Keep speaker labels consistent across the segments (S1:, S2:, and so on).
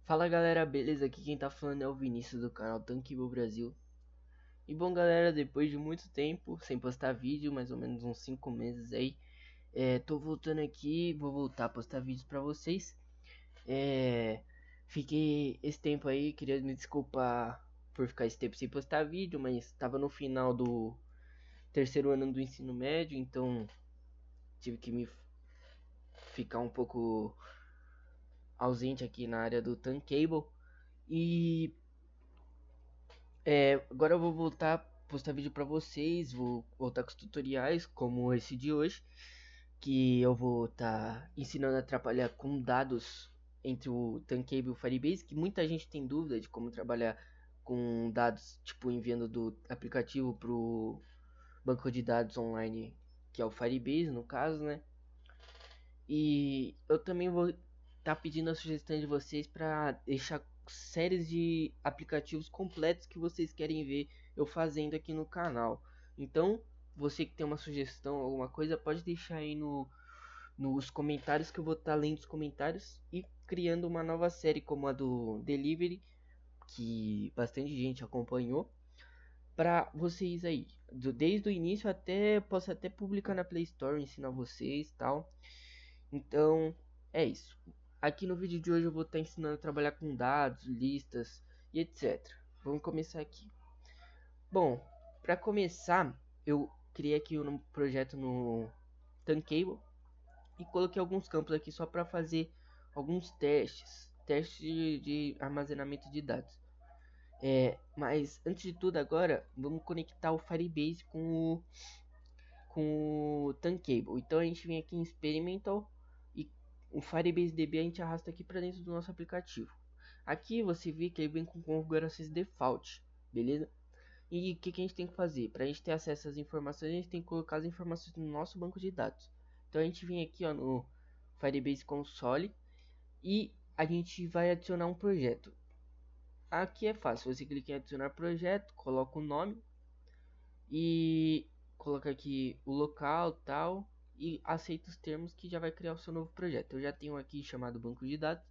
S1: Fala galera, beleza? Aqui quem tá falando é o Vinícius do canal Tankable Brasil. E bom galera, depois de muito tempo sem postar vídeo, mais ou menos uns 5 meses aí, tô voltando aqui, vou voltar a postar vídeos pra vocês. Fiquei esse tempo aí, queria me desculpar por ficar esse tempo sem postar vídeo, mas tava no final do terceiro ano do ensino médio, então tive que me ficar um pouco ausente aqui na área do Tankable. E agora eu vou voltar a postar vídeo pra vocês, vou voltar com os tutoriais, como esse de hoje, que eu vou estar ensinando a trabalhar com dados entre o Tankable e o Firebase, que muita gente tem dúvida de como trabalhar com dados, tipo enviando do aplicativo pro banco de dados online, que é o Firebase no caso, né? E eu também vou estar pedindo a sugestão de vocês para deixar séries de aplicativos completos que vocês querem ver eu fazendo aqui no canal. Então, você que tem uma sugestão, alguma coisa, pode deixar aí nos comentários que eu vou estar lendo os comentários e criando uma nova série como a do Delivery, que bastante gente acompanhou, para vocês aí. Desde o início até posso até publicar na Play Store, ensinar vocês, tal. Então, é isso. Aqui no vídeo de hoje eu vou estar ensinando a trabalhar com dados, listas e etc. Vamos começar aqui. Bom, para começar, eu criei aqui um projeto no Tankable e coloquei alguns campos aqui só para fazer alguns testes de armazenamento de dados. Mas antes de tudo agora, vamos conectar o Firebase com o Tankable. Então a gente vem aqui em Experimental e o Firebase DB a gente arrasta aqui para dentro do nosso aplicativo. Aqui você vê que ele vem com configurações default, beleza? E o que a gente tem que fazer? Para a gente ter acesso às informações, a gente tem que colocar as informações no nosso banco de dados. Então a gente vem aqui ó, no Firebase Console e a gente vai adicionar um projeto. Aqui é fácil, você clica em adicionar projeto, coloca o nome e coloca aqui o local tal e aceita os termos que já vai criar o seu novo projeto. Eu já tenho aqui chamado banco de dados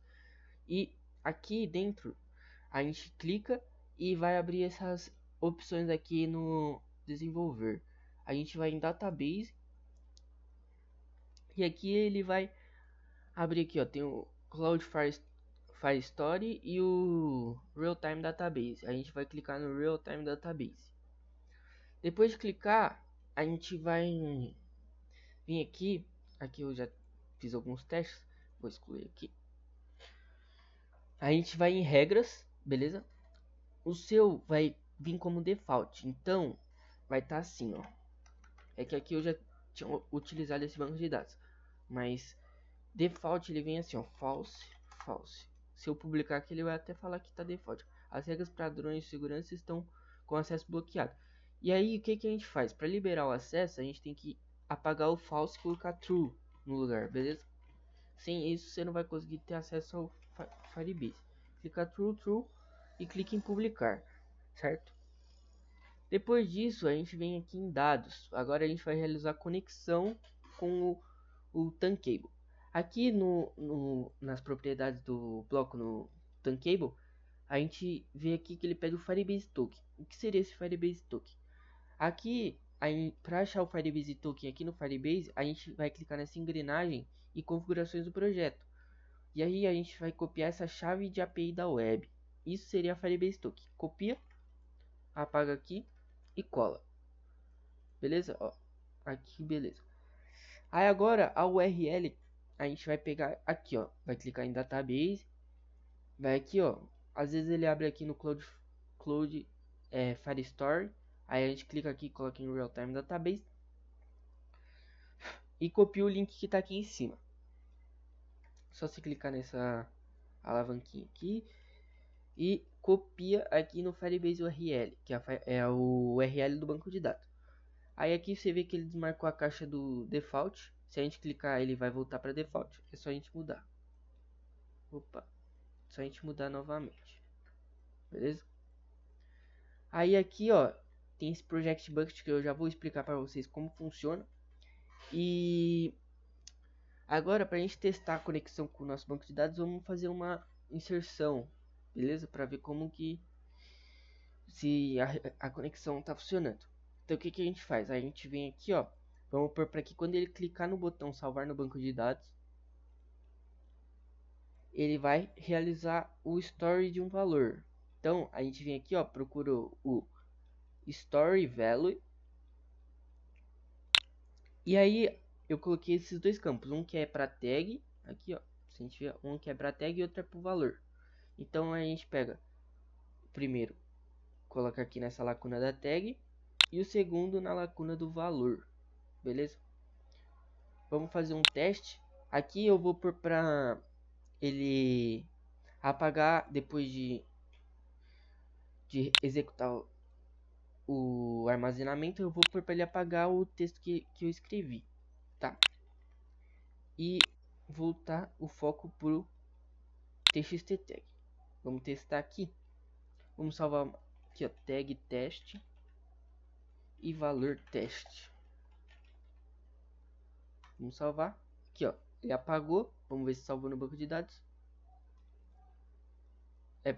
S1: e aqui dentro a gente clica e vai abrir essas opções aqui no desenvolver. A gente vai em database e aqui ele vai abrir aqui ó, tem o Cloud Firestore e o Real Time Database. A gente vai clicar no Real Time Database. Depois de clicar, a gente vai vir aqui eu já fiz alguns testes, vou excluir aqui. A gente vai em regras, beleza? O seu vai vir como default, então vai estar assim, ó. É que aqui eu já tinha utilizado esse banco de dados, mas default ele vem assim, ó, false. Se eu publicar aqui ele vai até falar que tá default. As regras padrões de segurança estão com acesso bloqueado. E aí o que a gente faz? Para liberar o acesso, a gente tem que apagar o false e colocar true no lugar, beleza? Sem isso você não vai conseguir ter acesso ao Firebase. Clica true e clica em publicar, certo? Depois disso a gente vem aqui em dados. Agora a gente vai realizar conexão com o Tankable. Aqui nas propriedades do bloco no Tankable, a gente vê aqui que ele pede o Firebase Token. O que seria esse Firebase Token? Aqui, para achar o Firebase Token aqui no Firebase, a gente vai clicar nessa engrenagem e configurações do projeto. E aí a gente vai copiar essa chave de API da web. Isso seria a Firebase Token. Copia, apaga aqui e cola. Beleza? Ó, aqui, beleza. Aí agora a URL a gente vai pegar aqui, ó. Vai clicar em Database. Vai aqui, ó. Às vezes ele abre aqui no Cloud Firestore. Aí a gente clica aqui, coloca em Real Time Database e copia o link que está aqui em cima. Só se clicar nessa alavanquinha aqui e copia aqui no Firebase URL, que é o URL do banco de dados. Aí aqui você vê que ele desmarcou a caixa do default. Se a gente clicar, ele vai voltar para default. É só a gente mudar. Opa, só a gente mudar novamente. Beleza? Aí aqui, ó, tem esse Project Bucket que eu já vou explicar para vocês como funciona. E agora, para a gente testar a conexão com o nosso banco de dados, vamos fazer uma inserção, beleza? Para ver como que se a conexão tá funcionando. Então o que a gente faz? A gente vem aqui, ó, vamos pôr para que quando ele clicar no botão salvar no banco de dados, ele vai realizar o story de um valor. Então a gente vem aqui, ó, procura o story value. E aí eu coloquei esses dois campos, um que é para tag, aqui ó, se a gente vê, um que é para tag e outro é para o valor. Então a gente pega o primeiro, coloca aqui nessa lacuna da tag e o segundo na lacuna do valor, beleza? Vamos fazer um teste. Aqui eu vou pôr para ele apagar depois de executar o armazenamento. Eu vou pôr para ele apagar o texto que eu escrevi, tá? E voltar o foco pro txt tag. Vamos testar aqui. Vamos salvar aqui, ó, tag teste e valor teste. Vamos salvar aqui, ó. Ele apagou. Vamos ver se salvou no banco de dados.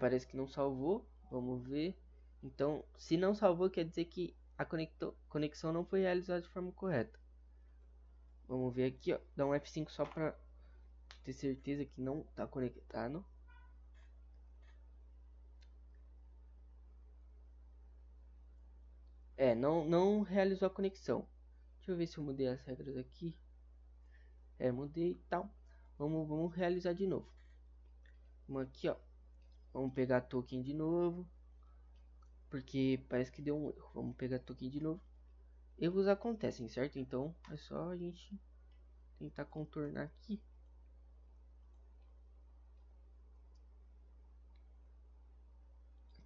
S1: Parece que não salvou. Vamos ver. Então, se não salvou, quer dizer que a conexão não foi realizada de forma correta. Vamos ver aqui, ó. Dá um F5 só para ter certeza que não está conectado. Não realizou a conexão. Deixa eu ver se eu mudei as regras aqui. Mudei e tal. Vamos realizar de novo. Vamos aqui, ó. Vamos pegar token de novo. Porque parece que deu um erro. Vamos pegar token de novo. Erros acontecem, certo? Então é só a gente tentar contornar aqui.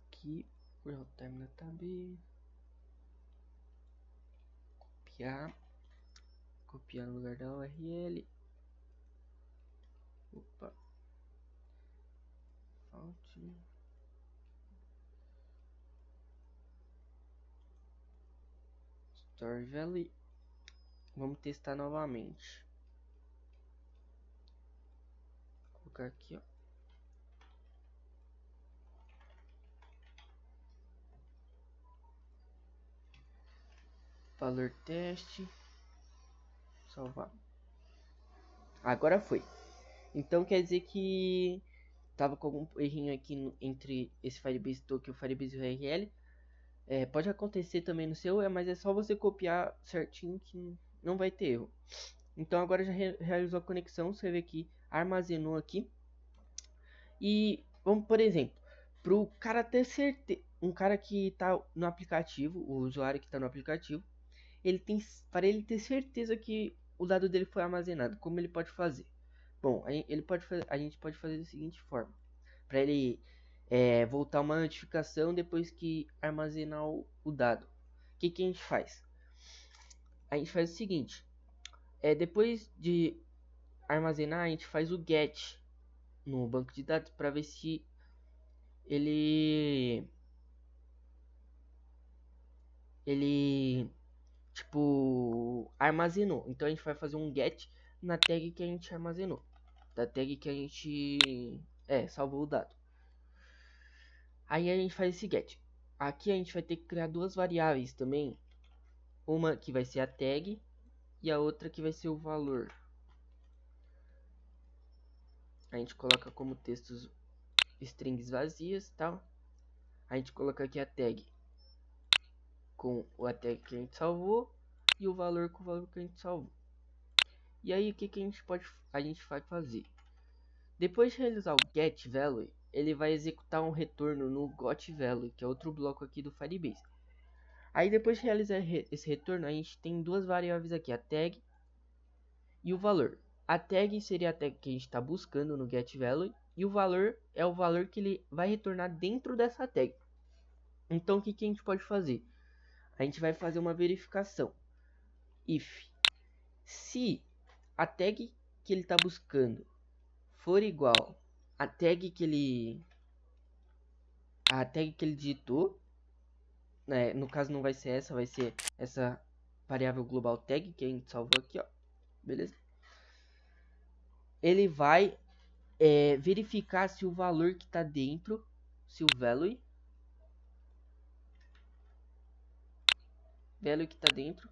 S1: Aqui, real time database. Copiar no lugar da URL. Opa. Fonte. Story value. Vamos testar novamente. Vou colocar aqui, ó. Valor teste. Salvar. Agora foi. Então quer dizer que tava com algum errinho aqui entre esse Firebase Token e o Firebase URL. Pode acontecer também no seu, mas é só você copiar certinho que não vai ter erro. Então agora já realizou a conexão, você vê que armazenou aqui. E vamos, por exemplo, para o cara ter certeza, um cara que está no aplicativo, o usuário que está no aplicativo, para ele ter certeza que o dado dele foi armazenado, como ele pode fazer? Bom, a gente pode fazer da seguinte forma, para ele voltar uma notificação depois que armazenar o dado. O que a gente faz? A gente faz o seguinte, depois de armazenar, a gente faz o get no banco de dados para ver se ele tipo armazenou. Então a gente vai fazer um get na tag que a gente armazenou, da tag que a gente salvou o dado. Aí a gente faz esse get. Aqui a gente vai ter que criar duas variáveis também, uma que vai ser a tag e a outra que vai ser o valor. A gente coloca como textos strings vazias, tal. A gente coloca aqui a tag com a tag que a gente salvou e o valor com o valor que a gente salvou. E aí o que a gente vai fazer? Depois de realizar o get value, ele vai executar um retorno no got value, que é outro bloco aqui do Firebase. Aí depois de realizar esse retorno, a gente tem duas variáveis aqui, a tag e o valor. A tag seria a tag que a gente está buscando no get value e o valor é o valor que ele vai retornar dentro dessa tag. Então o que a gente pode fazer? A gente vai fazer uma verificação. If se a tag que ele está buscando for igual à tag que ele digitou, né? No caso não vai ser essa, vai ser essa variável global tag que a gente salvou aqui, ó, beleza? Ele vai verificar se o valor que está dentro, se o value que está dentro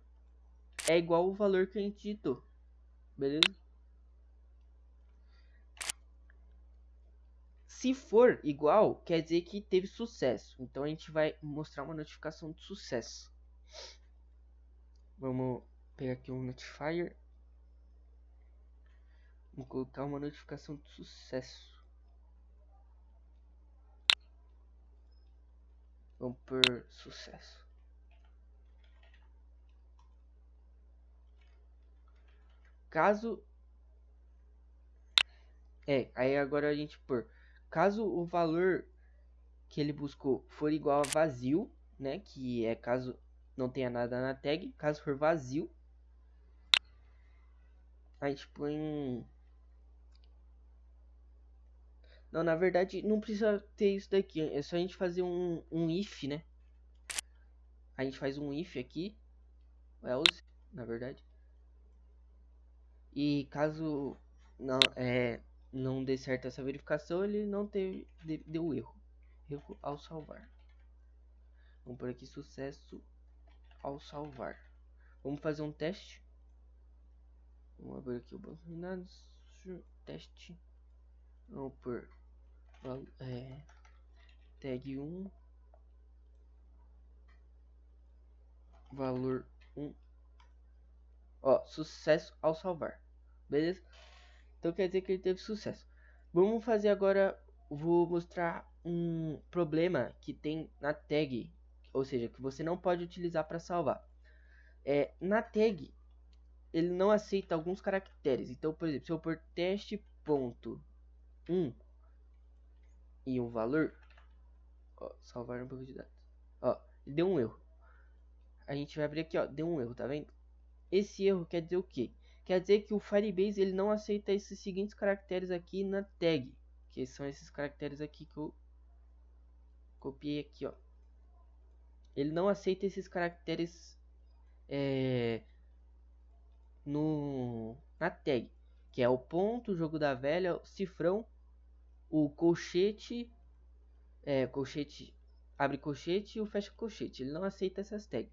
S1: é igual ao valor que a gente digitou, beleza? Se for igual, quer dizer que teve sucesso. Então a gente vai mostrar uma notificação de sucesso. Vamos pegar aqui um notifier. Vamos colocar uma notificação de sucesso. Vamos por sucesso. Caso aí agora a gente caso o valor que ele buscou for igual a vazio, né, que é caso não tenha nada na tag, caso for vazio, a gente põe... Não, na verdade não precisa ter isso daqui, é só a gente fazer um if, né? A gente faz um if aqui, else, na verdade. E caso não dê certo essa verificação, ele não deu erro ao salvar. Vamos por aqui sucesso ao salvar. Vamos fazer um teste. Vamos abrir aqui o banco de dados, teste. Vamos por tag 1, valor 1. Ó, sucesso ao salvar, beleza? Então quer dizer que ele teve sucesso. Vamos fazer agora, vou mostrar um problema que tem na tag, ou seja, que você não pode utilizar para salvar. Na tag, ele não aceita alguns caracteres. Então, por exemplo, se eu pôr teste.1 e um valor, ó, salvar um banco de dados, ó, deu um erro. A gente vai abrir aqui, ó, deu um erro, tá vendo? Esse erro quer dizer o quê? Quer dizer que o Firebase ele não aceita esses seguintes caracteres aqui na tag, que são esses caracteres aqui que eu copiei aqui, ó. Ele não aceita esses caracteres na tag, que é o ponto, o jogo da velha, o cifrão, o colchete, colchete, abre colchete e o fecha colchete. Ele não aceita essas tags,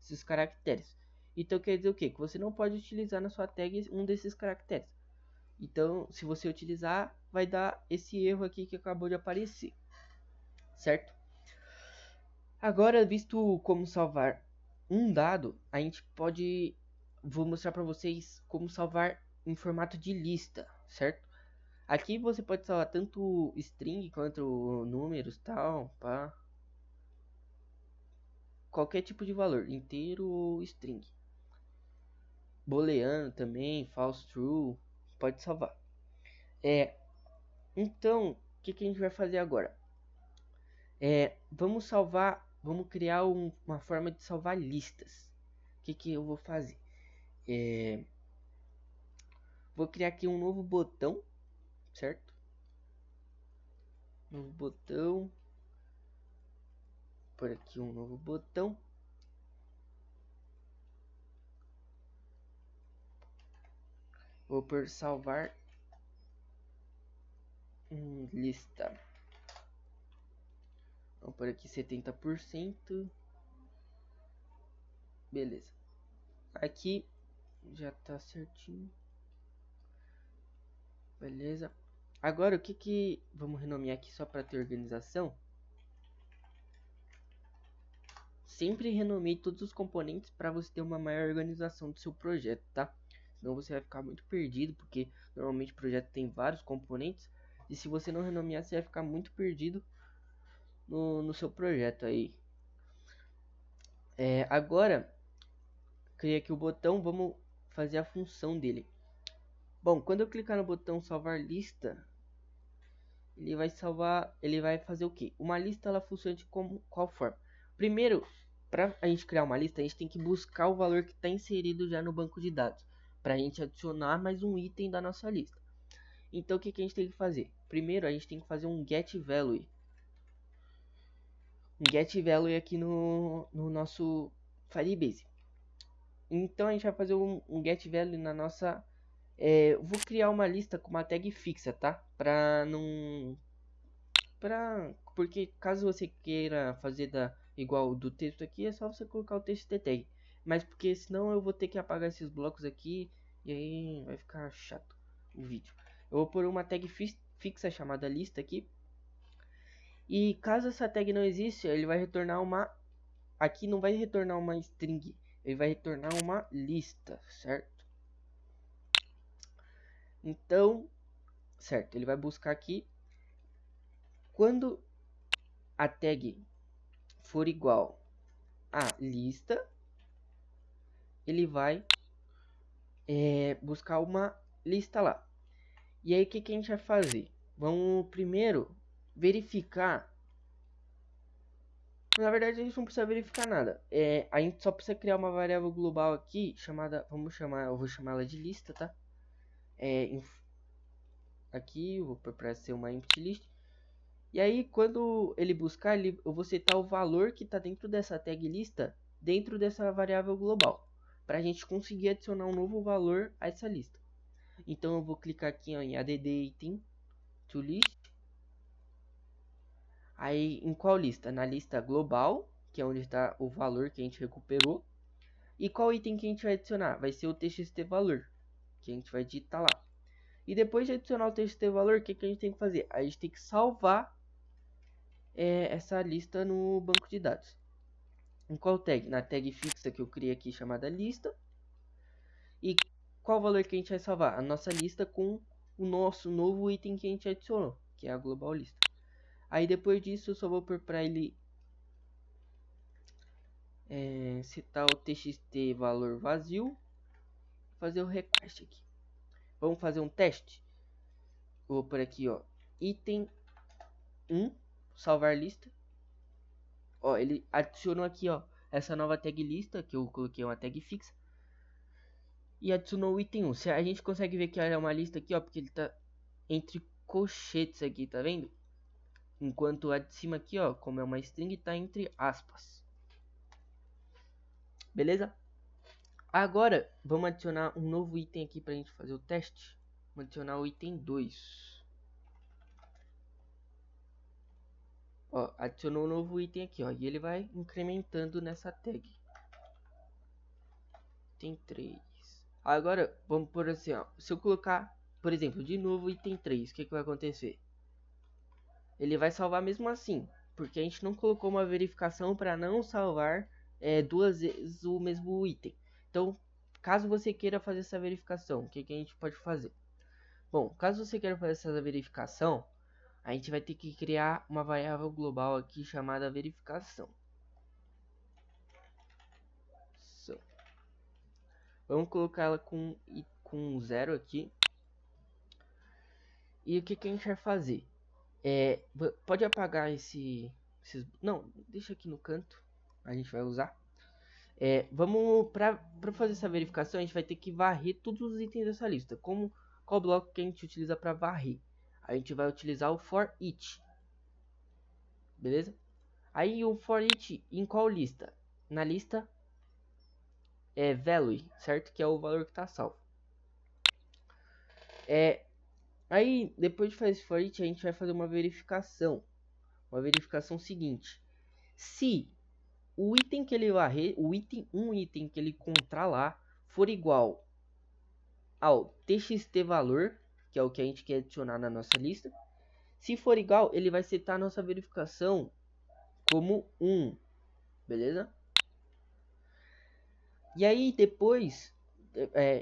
S1: esses caracteres. Então quer dizer o quê? Que você não pode utilizar na sua tag um desses caracteres. Então, se você utilizar, vai dar esse erro aqui que acabou de aparecer, certo? Agora, visto como salvar um dado, a gente pode... Vou mostrar para vocês como salvar em formato de lista, certo? Aqui você pode salvar tanto string quanto números, tal, pá. Qualquer tipo de valor, inteiro ou string. Booleano também, false, true, pode salvar. Então, o que a gente vai fazer agora? Vamos criar uma forma de salvar listas. O que eu vou fazer? Vou criar aqui um novo botão, certo? Novo botão. Por aqui um novo botão. Vou por salvar lista. Vamos por aqui 70%. Beleza. Aqui já tá certinho. Beleza. Agora o que vamos renomear aqui só para ter organização. Sempre renomeie todos os componentes para você ter uma maior organização do seu projeto, tá? Senão você vai ficar muito perdido, porque normalmente o projeto tem vários componentes. E se você não renomear, você vai ficar muito perdido no seu projeto aí. Agora, criei aqui o botão, vamos fazer a função dele. Bom, quando eu clicar no botão salvar lista, ele vai salvar, ele vai fazer o que? Uma lista ela funciona de qual forma? Primeiro, para a gente criar uma lista, a gente tem que buscar o valor que está inserido já no banco de dados, para a gente adicionar mais um item da nossa lista. Então o que a gente tem que fazer? Primeiro a gente tem que fazer um get value. Um get value aqui no nosso Firebase. Então a gente vai fazer um get value na nossa Vou criar uma lista com uma tag fixa, tá? Pra não... Porque caso você queira fazer igual do texto aqui, é só você colocar o TXT tag. Mas porque senão eu vou ter que apagar esses blocos aqui e aí vai ficar chato o vídeo. Eu vou pôr uma tag fixa chamada lista aqui. E caso essa tag não exista, ele vai retornar uma... Aqui não vai retornar uma string, ele vai retornar uma lista, certo? Então, certo, ele vai buscar aqui. Quando a tag for igual a lista, ele vai buscar uma lista lá. E aí o que a gente vai fazer? Vamos primeiro verificar. Na verdade a gente não precisa verificar nada. A gente só precisa criar uma variável global aqui chamada, eu vou chamar ela de lista, tá? Aqui eu vou para ser uma empty list. E aí quando ele buscar, eu vou setar o valor que está dentro dessa tag lista dentro dessa variável global, para a gente conseguir adicionar um novo valor a essa lista. Então eu vou clicar aqui, ó, em add item to list. Aí em qual lista? Na lista global, que é onde está o valor que a gente recuperou. E qual item que a gente vai adicionar? Vai ser o txt valor, que a gente vai digitar lá. E depois de adicionar o txt valor, o que a gente tem que fazer? A gente tem que salvar essa lista no banco de dados. Em qual tag? Na tag fixa que eu criei aqui chamada lista. E qual valor que a gente vai salvar? A nossa lista com o nosso novo item que a gente adicionou, que é a global lista. Aí depois disso eu só vou pôr para ele citar o txt valor vazio, fazer o request aqui. Vamos fazer um teste. Vou por aqui, ó, item 1, salvar lista. Ó, ele adicionou aqui, ó, essa nova tag lista que eu coloquei uma tag fixa e adicionou o item 1. A gente consegue ver que é uma lista aqui, ó, porque ele tá entre colchetes aqui, tá vendo? Enquanto a de cima aqui, ó, como é uma string, tá entre aspas. Beleza? Agora, vamos adicionar um novo item aqui pra gente fazer o teste. Vamos adicionar o item 2. Ó, adicionou um novo item aqui, ó, e ele vai incrementando nessa tag. Item 3. Agora, vamos por assim, ó, se eu colocar, por exemplo, de novo item 3, o que vai acontecer? Ele vai salvar mesmo assim, porque a gente não colocou uma verificação para não salvar duas vezes o mesmo item. Então, caso você queira fazer essa verificação, o que a gente pode fazer? Bom, caso você queira fazer essa verificação, a gente vai ter que criar uma variável global aqui chamada verificação. Vamos colocar ela com 0 aqui. E o que a gente vai fazer? Pode apagar não, deixa aqui no canto. A gente vai usar. Vamos para fazer essa verificação, a gente vai ter que varrer todos os itens dessa lista. Qual bloco que a gente utiliza para varrer? A gente vai utilizar o for each. Beleza? Aí o for each em qual lista? Na lista value, certo? Que é o valor que está salvo. Aí depois de fazer esse for each, a gente vai fazer uma verificação. Uma verificação seguinte: se o item que ele varrer, um item que ele encontrar lá, for igual ao txt valor, que é o que a gente quer adicionar na nossa lista. Se for igual, ele vai setar a nossa verificação como 1, beleza? E aí depois,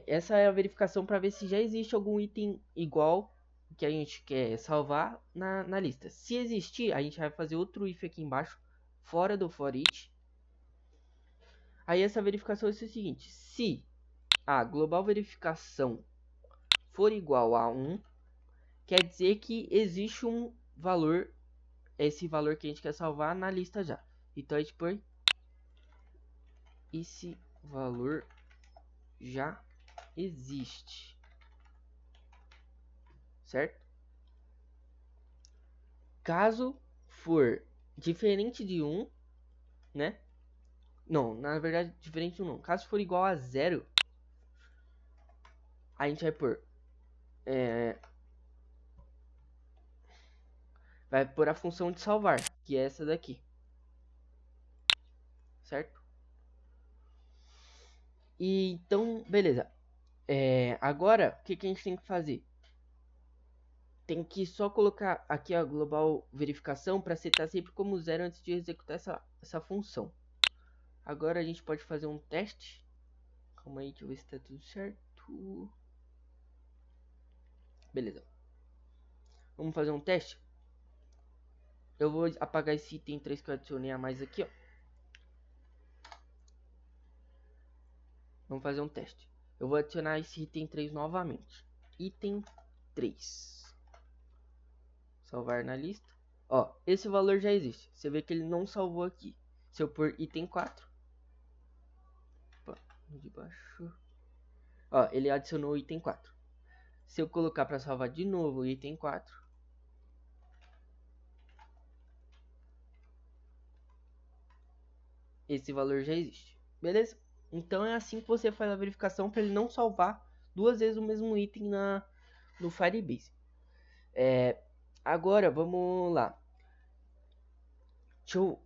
S1: essa é a verificação para ver se já existe algum item igual que a gente quer salvar na lista. Se existir, a gente vai fazer outro if aqui embaixo, fora do for each. Aí essa verificação vai ser o seguinte: se a global verificação for igual a 1, quer dizer que existe um valor, esse valor que a gente quer salvar na lista já. Então a gente põe esse valor já existe, certo? Caso for diferente de 1, né? Não, na verdade diferente de 1 não. Caso for igual a 0, a gente vai pôr vai por a função de salvar, que é essa daqui, certo? E então, beleza. Agora, o que a gente tem que fazer? Tem que só colocar aqui a global verificação para setar sempre como 0 antes de executar essa função. Agora a gente pode fazer um teste. Calma aí, deixa eu ver se tá tudo certo. Beleza. Vamos fazer um teste. Eu vou apagar esse item 3 que eu adicionei a mais aqui, ó. Vamos fazer um teste. Eu vou adicionar esse item 3 novamente. Item 3. Salvar na lista. Ó, esse valor já existe. Você vê que ele não salvou aqui. Se eu pôr item 4. Opa, de baixo. Ó, ele adicionou o item 4. Se eu colocar para salvar de novo o item 4. Esse valor já existe. Beleza? Então é assim que você faz a verificação para ele não salvar duas vezes o mesmo item no Firebase. Agora vamos lá.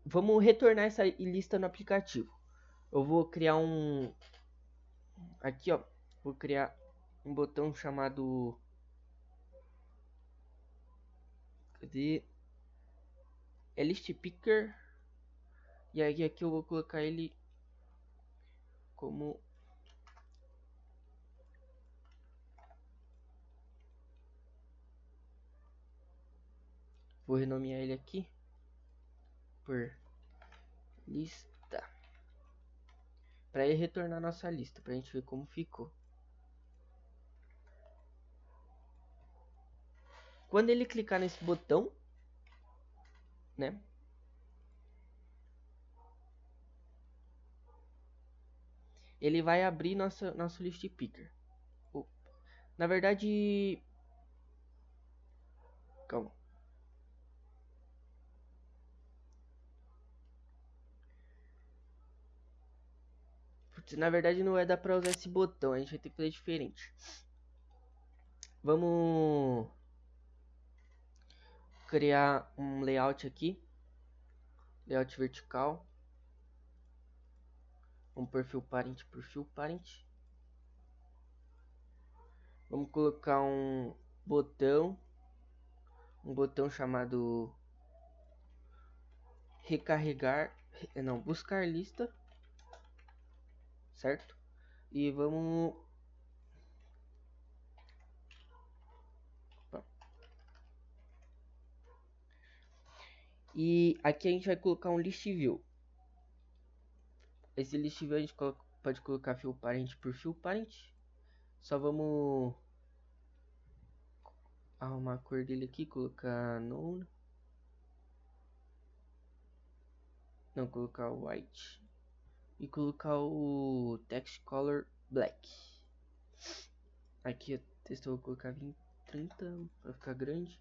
S1: Vamos retornar essa lista no aplicativo. Eu vou criar aqui, ó. Vou criar um botão chamado... Cadê? List Picker. E aí aqui eu vou colocar ele como... Vou renomear ele aqui por lista. Para ele retornar nossa lista, pra gente ver como ficou. Quando ele clicar nesse botão, né? Ele vai abrir nosso list picker. Na verdade... Calma. Na verdade não vai dar pra usar esse botão, a gente vai ter que fazer diferente. Vamos criar um layout aqui. Layout vertical. Um perfil parent, Vamos colocar um botão chamado buscar lista, certo? E vamos... E aqui a gente vai colocar um list view. Esse list view a gente pode colocar fill parent por fill parent. Só vamos arrumar a cor dele aqui, colocar none. Não, colocar white. E colocar o text color black. Aqui o texto eu vou colocar 20, 30 para ficar grande.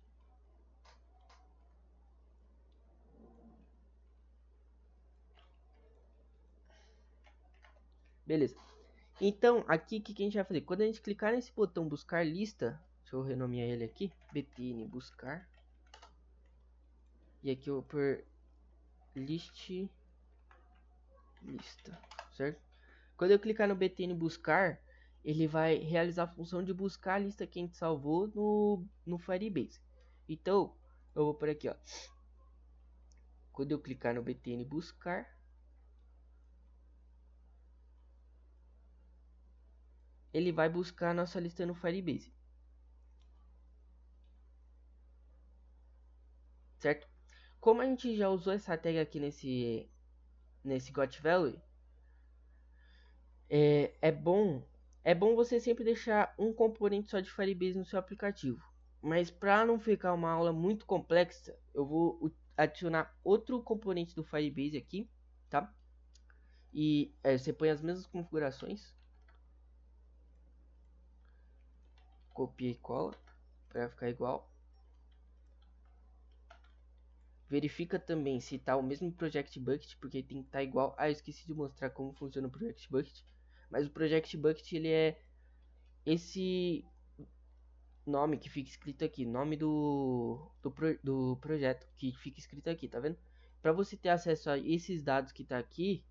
S1: Beleza. Então, aqui o que a gente vai fazer? Quando a gente clicar nesse botão buscar lista, deixa eu renomear ele aqui, btn buscar. E aqui eu vou por lista, certo? Quando eu clicar no btn buscar, ele vai realizar a função de buscar a lista que a gente salvou no Firebase. Então, eu vou por aqui, ó. Quando eu clicar no btn buscar, ele vai buscar a nossa lista no Firebase, certo? Como a gente já usou essa tag aqui nesse got value, é bom você sempre deixar um componente só de Firebase no seu aplicativo. Mas para não ficar uma aula muito complexa, eu vou adicionar outro componente do Firebase aqui, tá? E você põe as mesmas configurações. Copia e cola para ficar igual. Verifica também se tá o mesmo Project Bucket, porque tem que estar igual. Ah, eu esqueci de mostrar como funciona o Project Bucket. Mas o Project Bucket, ele é esse nome que fica escrito aqui, nome do projeto que fica escrito aqui, tá vendo? Para você ter acesso a esses dados que tá aqui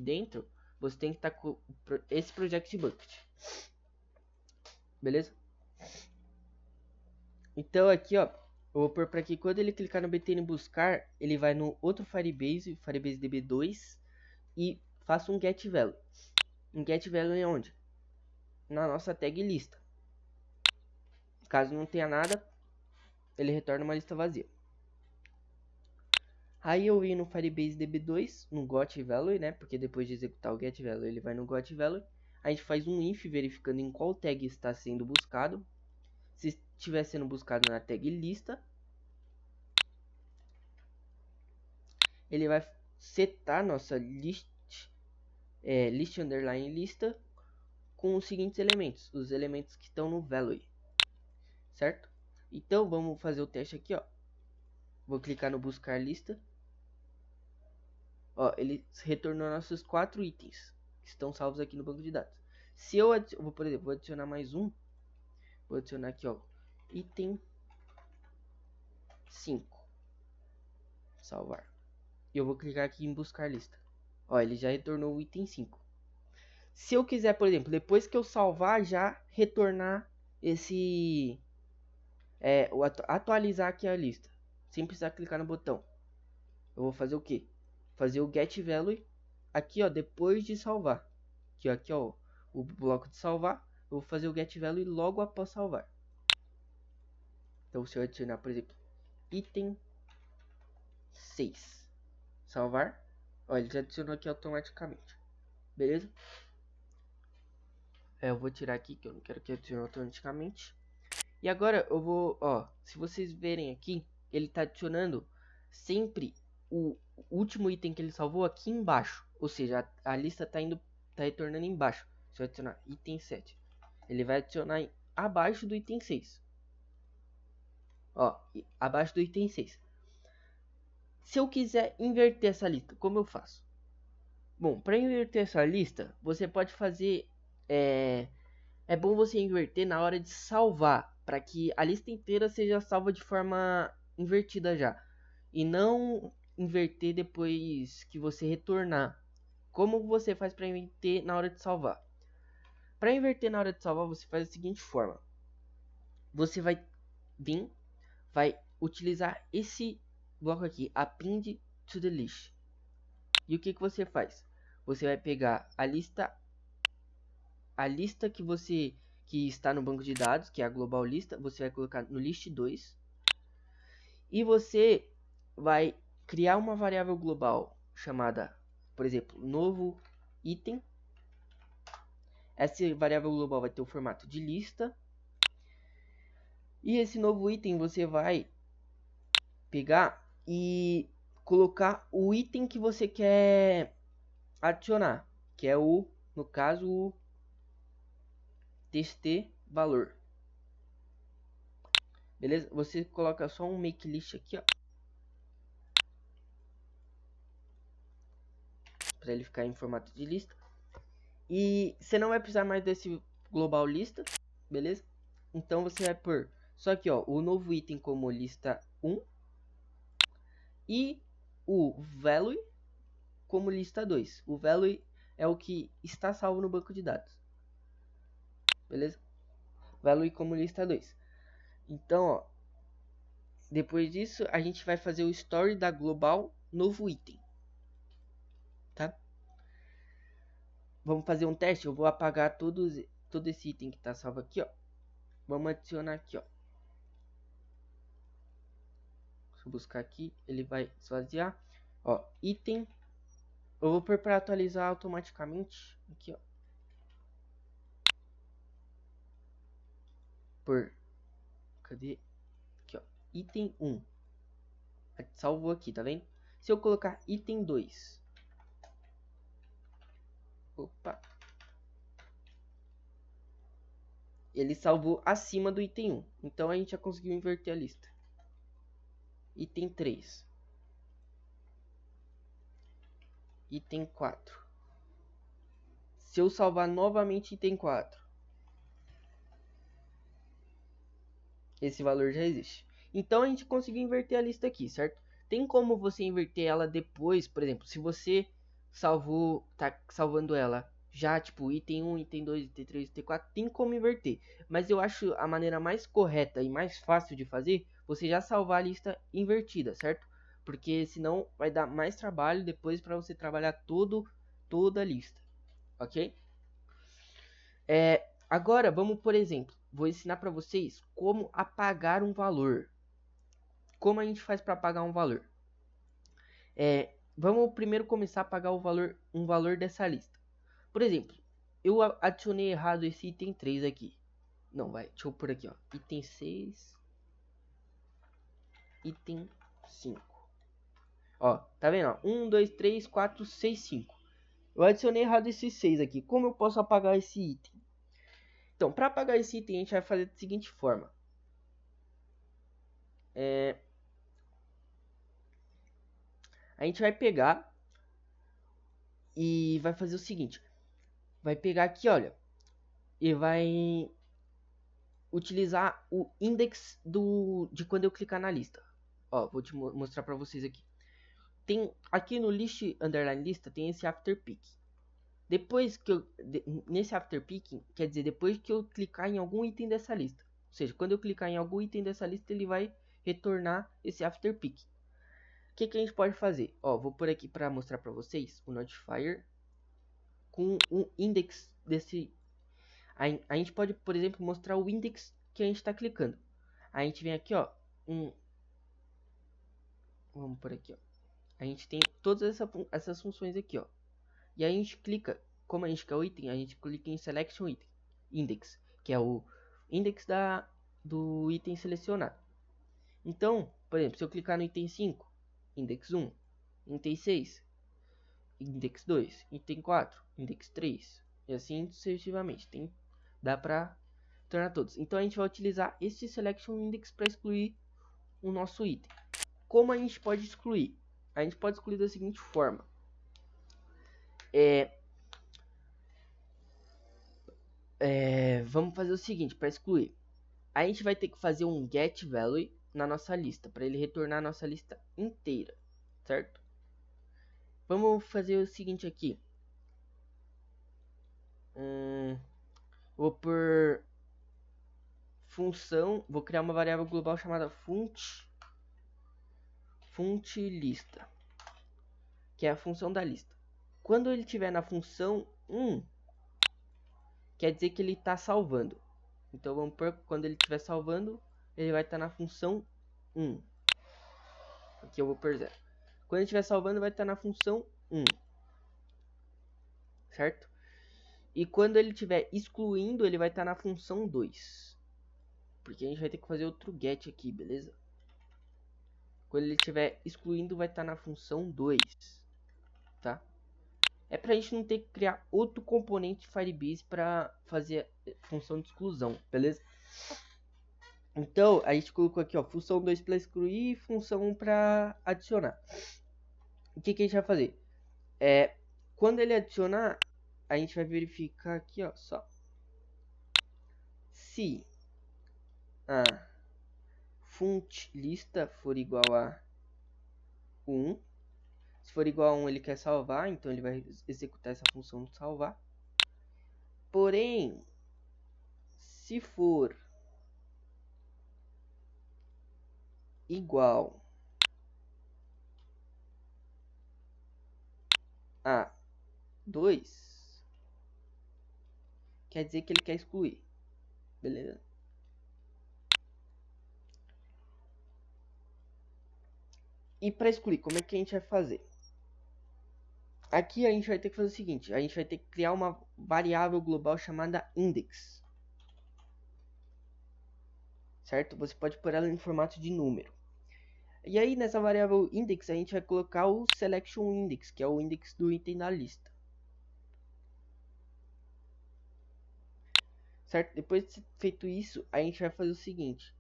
S1: dentro, você tem que estar com esse Project Bucket, beleza? Então aqui, ó, eu vou pôr para aqui, quando ele clicar no btn buscar, ele vai no outro Firebase DB2 e faça um get value. Um get value é onde? Na nossa tag lista. Caso não tenha nada, ele retorna uma lista vazia. Aí eu vim no Firebase DB2, no got value, né? Porque depois de executar o get value, ele vai no got value. A gente faz um if verificando em qual tag está sendo buscado. Se estiver sendo buscado na tag lista, ele vai setar nossa list underline lista com os seguintes elementos, os elementos que estão no value, certo? Então vamos fazer o teste aqui, ó. Vou clicar no buscar lista. Ó, ele retornou nossos 4 itens que estão salvos aqui no banco de dados. Se eu vou, por exemplo, vou adicionar mais um. Vou adicionar aqui, ó, item 5. Salvar. E eu vou clicar aqui em buscar lista. Ó, ele já retornou o item 5. Se eu quiser, por exemplo, depois que eu salvar, já retornar esse... atualizar aqui a lista. Sem precisar clicar no botão. Eu vou fazer o quê? Fazer o get value aqui, ó, depois de salvar. Aqui, ó, o bloco de salvar. Eu vou fazer o get value logo após salvar. Então, se eu adicionar, por exemplo, item 6, salvar, ó, ele já adicionou aqui automaticamente, beleza? Eu vou tirar aqui que eu não quero que adicione automaticamente. E agora eu vou, ó, se vocês verem aqui, ele tá adicionando sempre o último item que ele salvou aqui embaixo, ou seja, a lista tá retornando embaixo. Se eu adicionar item 7, ele vai adicionar abaixo do item 6. Ó, abaixo do item 6. Se eu quiser inverter essa lista, como eu faço? Bom, para inverter essa lista, você pode fazer... É bom você inverter na hora de salvar, para que a lista inteira seja salva de forma invertida já. E não inverter depois que você retornar. Como você faz para inverter na hora de salvar? Para inverter na hora de salvar, você faz da seguinte forma. Você vai vir, vai utilizar esse bloco aqui, append to the list. E o que você faz? Você vai pegar a lista que está no banco de dados, que é a global lista, você vai colocar no list 2. E você vai criar uma variável global chamada, por exemplo, novo item. Essa variável global vai ter o formato de lista. E esse novo item você vai pegar e colocar o item que você quer adicionar, que é o, no caso, o txt valor. Beleza? Você coloca só um make list aqui, ó, para ele ficar em formato de lista. E você não vai precisar mais desse global lista, beleza? Então você vai pôr só aqui, ó, o novo item como lista 1 e o value como lista 2. O value é o que está salvo no banco de dados, beleza? Value como lista 2. Então, ó, depois disso a gente vai fazer o story da global novo item, tá? Vamos fazer um teste. Eu vou apagar todo esse item que está salvo aqui, ó. Vamos adicionar aqui, ó. Se eu buscar aqui, ele vai esvaziar. Ó, item. Eu vou pôr para atualizar automaticamente. Aqui, ó. Cadê? Aqui, ó. Item 1. Salvou aqui, tá vendo? Se eu colocar item 2. Opa. Ele salvou acima do item 1. Então a gente já conseguiu inverter a lista. Item 3. Item 4. Se eu salvar novamente item 4. esse valor já existe. Então a gente conseguiu inverter a lista aqui, certo? Tem como você inverter ela depois, por exemplo, se você tá salvando ela já, tipo, item 1, item 2, item 3, item 4, tem como inverter. Mas eu acho a maneira mais correta e mais fácil de fazer, você já salvar a lista invertida, certo? Porque senão vai dar mais trabalho depois para você trabalhar toda a lista, ok? Agora vamos, por exemplo, vou ensinar para vocês como apagar um valor. Como a gente faz para apagar um valor? Vamos primeiro começar a apagar um valor dessa lista. Por exemplo, eu adicionei errado esse item 3 aqui. Não, deixa eu pôr aqui, ó. Item 6, item 5. Ó, tá vendo? Ó? 1, 2, 3, 4, 6, 5. Eu adicionei errado esse 6 aqui. Como eu posso apagar esse item? Então, para apagar esse item, a gente vai fazer da seguinte forma. A gente vai pegar e vai fazer o seguinte. Vai pegar aqui, olha, e vai utilizar o index de quando eu clicar na lista. Ó, vou te mostrar para vocês aqui. Tem aqui no list underline lista tem esse after pick. Depois que nesse after picking, quer dizer, depois que eu clicar em algum item dessa lista. Ou seja, quando eu clicar em algum item dessa lista, ele vai retornar esse after pick. O que a gente pode fazer? Ó, vou por aqui para mostrar para vocês o notifier com o index desse. A gente pode, por exemplo, mostrar o index que a gente está clicando. A gente vem aqui, ó, vamos por aqui, ó. A gente tem todas essas funções aqui, ó. E aí a gente clica, como a gente quer o item, a gente clica em Selection Item Index, que é o index do item selecionado. Então, por exemplo, se eu clicar no item 5, index 1, item 6, index 2, item 4, index 3, e assim sucessivamente. Dá pra tornar todos. Então a gente vai utilizar esse Selection Index para excluir o nosso item. Como a gente pode excluir? A gente pode excluir da seguinte forma. Vamos fazer o seguinte, para excluir. A gente vai ter que fazer um get value na nossa lista, para ele retornar a nossa lista inteira, certo? Vamos fazer o seguinte aqui. Vou por função, vou criar uma variável global chamada funt_lista, que é a função da lista. Quando ele estiver na função 1, quer dizer que ele está salvando. Então vamos por quando ele estiver salvando, ele vai estar na função 1. Aqui eu vou por 0. Quando ele estiver salvando, vai estar na função 1. Certo? E quando ele estiver excluindo, ele vai estar na função 2. Porque a gente vai ter que fazer outro get aqui, beleza? Quando ele estiver excluindo, vai estar na função 2. Tá? É pra gente não ter que criar outro componente de Firebase para fazer função de exclusão, beleza? Então, a gente colocou aqui, ó, função 2 para excluir e função 1 para adicionar. O que a gente vai fazer? Quando ele adicionar, a gente vai verificar aqui, ó, só. Se a funt lista for igual a 1, se for igual a 1 ele quer salvar, então ele vai executar essa função de salvar. Porém, se for igual a 2, quer dizer que ele quer excluir, beleza? E para excluir, como é que a gente vai fazer? Aqui a gente vai ter que fazer o seguinte, a gente vai ter que criar uma variável global chamada index. Certo? Você pode pôr ela em formato de número. E aí nessa variável index a gente vai colocar o selection index, que é o index do item da lista. Certo? Depois de feito isso, a gente vai fazer o seguinte.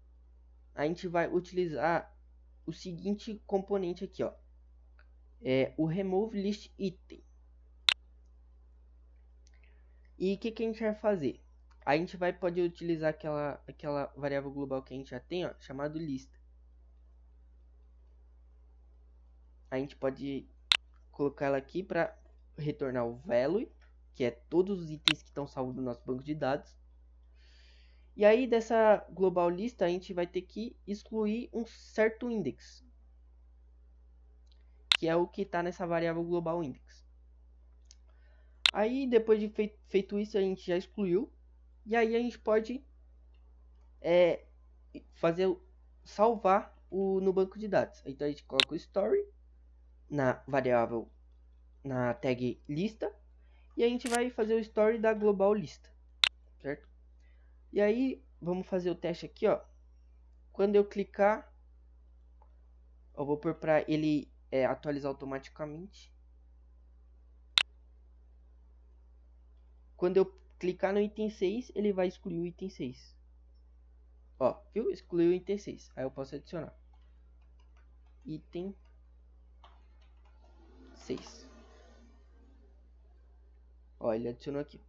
S1: A gente vai utilizar o seguinte componente aqui, ó. O remove list item. E o que a gente vai fazer? a gente pode utilizar aquela variável global que a gente já tem, ó, chamado lista. A gente pode colocar ela aqui para retornar o value, que é todos os itens que estão salvos no nosso banco de dados. E aí dessa global lista a gente vai ter que excluir um certo index, que é o que está nessa variável global index. Aí depois de feito isso a gente já excluiu. E aí a gente pode salvar no banco de dados. Então a gente coloca o story na variável, na tag lista, e a gente vai fazer o story da global lista, certo? E aí vamos fazer o teste aqui, ó. Quando eu clicar, eu vou pôr para ele atualizar automaticamente. Quando eu clicar no item 6, ele vai excluir o item 6. Ó, viu? Excluiu o item 6. Aí eu posso adicionar item 6. Ó, ele adicionou aqui.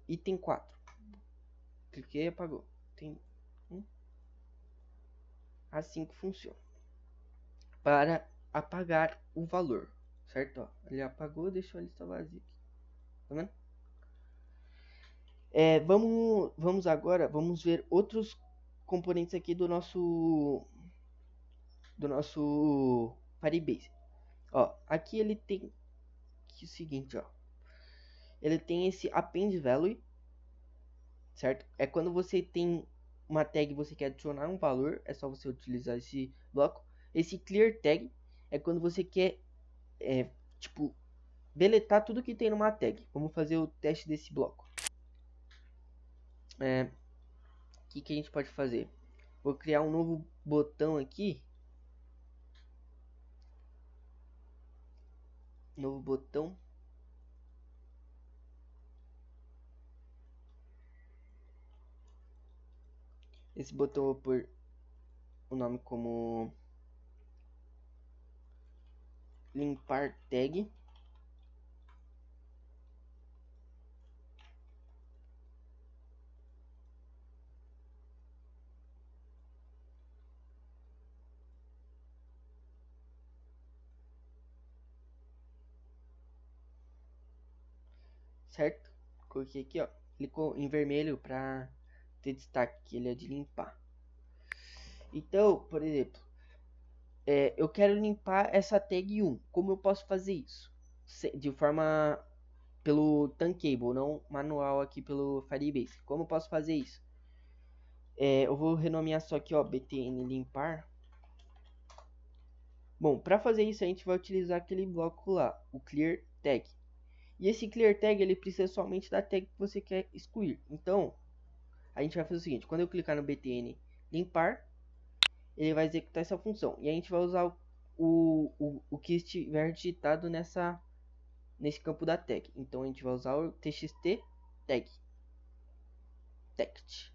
S1: Item 4. Cliquei e apagou. Tem assim que funciona. Para apagar o valor, certo? Ó, ele apagou, deixou a lista vazia aqui. Tá vendo? Vamos agora, vamos ver outros componentes aqui do nosso Firebase. Ó, aqui ele tem o seguinte, ó. Ele tem esse append value, certo? É quando você tem uma tag e você quer adicionar um valor, é só você utilizar esse bloco. Esse clear tag é quando você quer tipo deletar tudo que tem numa tag. Vamos fazer o teste desse bloco. O que a gente pode fazer? Vou criar um novo botão aqui. Novo botão. Esse botão eu vou pôr o nome como limpar tag. Certo? Coloquei aqui, ó. Clicou em vermelho para ter destaque que ele é de limpar. Então, por exemplo, eu quero limpar essa tag 1. Como eu posso fazer isso? De forma pelo Tankable, não manual aqui pelo Firebase. Como eu posso fazer isso? Eu vou renomear só aqui, ó, btn limpar. Bom, para fazer isso a gente vai utilizar aquele bloco lá, o clear tag. E esse clear tag ele precisa somente da tag que você quer excluir. Então, a gente vai fazer o seguinte: quando eu clicar no btn limpar, ele vai executar essa função. E a gente vai usar o que estiver digitado nesse campo da tag. Então a gente vai usar o txt tag text.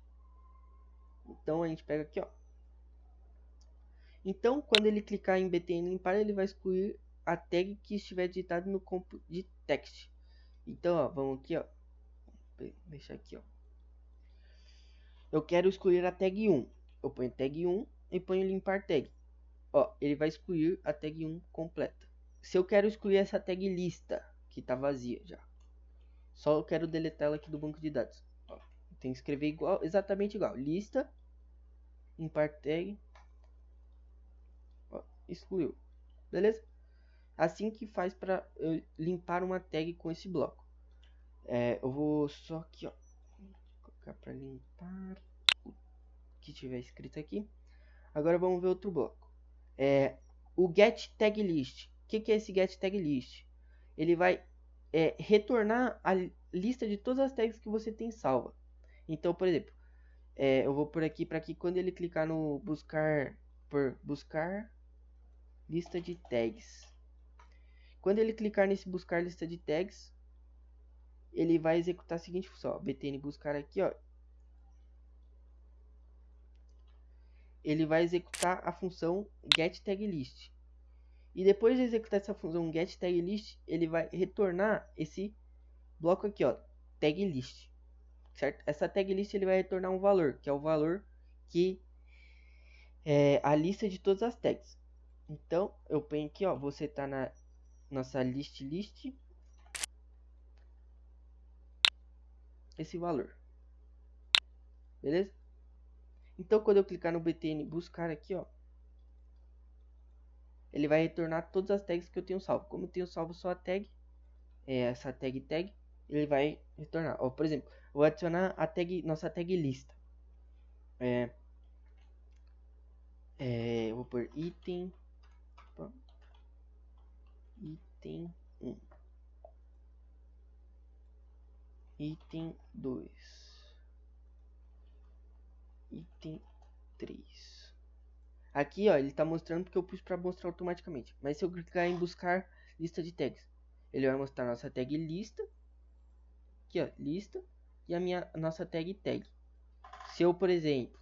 S1: Então a gente pega aqui, ó. Então quando ele clicar em btn limpar, ele vai excluir a tag que estiver digitado no campo de text. Então, ó, vamos aqui, ó. Deixa aqui, ó. Eu quero excluir a tag 1. Eu ponho tag 1 e ponho limpar tag. Ó, ele vai excluir a tag 1 completa. Se eu quero excluir essa tag lista, que tá vazia já, só eu quero deletar ela aqui do banco de dados. Ó, tem que escrever igual, exatamente igual. Lista, limpar tag. Ó, excluiu. Beleza? Assim que faz para limpar uma tag com esse bloco. Eu vou só aqui, ó, colocar para limpar o que tiver escrito aqui. Agora vamos ver outro bloco. O get tag list. O que é esse get tag list? Ele vai retornar a lista de todas as tags que você tem salva. Então, por exemplo, eu vou por aqui para que quando ele clicar no buscar lista de tags, quando ele clicar nesse buscar lista de tags, ele vai executar a seguinte função: btn buscar aqui, ó. Ele vai executar a função getTagList. E depois de executar essa função getTagList, ele vai retornar esse bloco aqui, ó, tagList. certo? Essa tag list ele vai retornar um valor, que é o valor que é a lista de todas as tags. Então, eu ponho aqui, ó, você tá na nossa list, esse valor, beleza? Então, quando eu clicar no btn buscar aqui, ó, ele vai retornar todas as tags que eu tenho salvo. Como eu tenho salvo só a tag, essa tag, ele vai retornar. Ó, por exemplo, vou adicionar a tag, nossa tag lista. Vou por item, item 1, item 2, item 3. Aqui, ó, ele tá mostrando porque eu pus para mostrar automaticamente. Mas se eu clicar em buscar lista de tags, ele vai mostrar nossa tag lista, aqui, ó, lista, e a nossa tag. Se eu, por exemplo,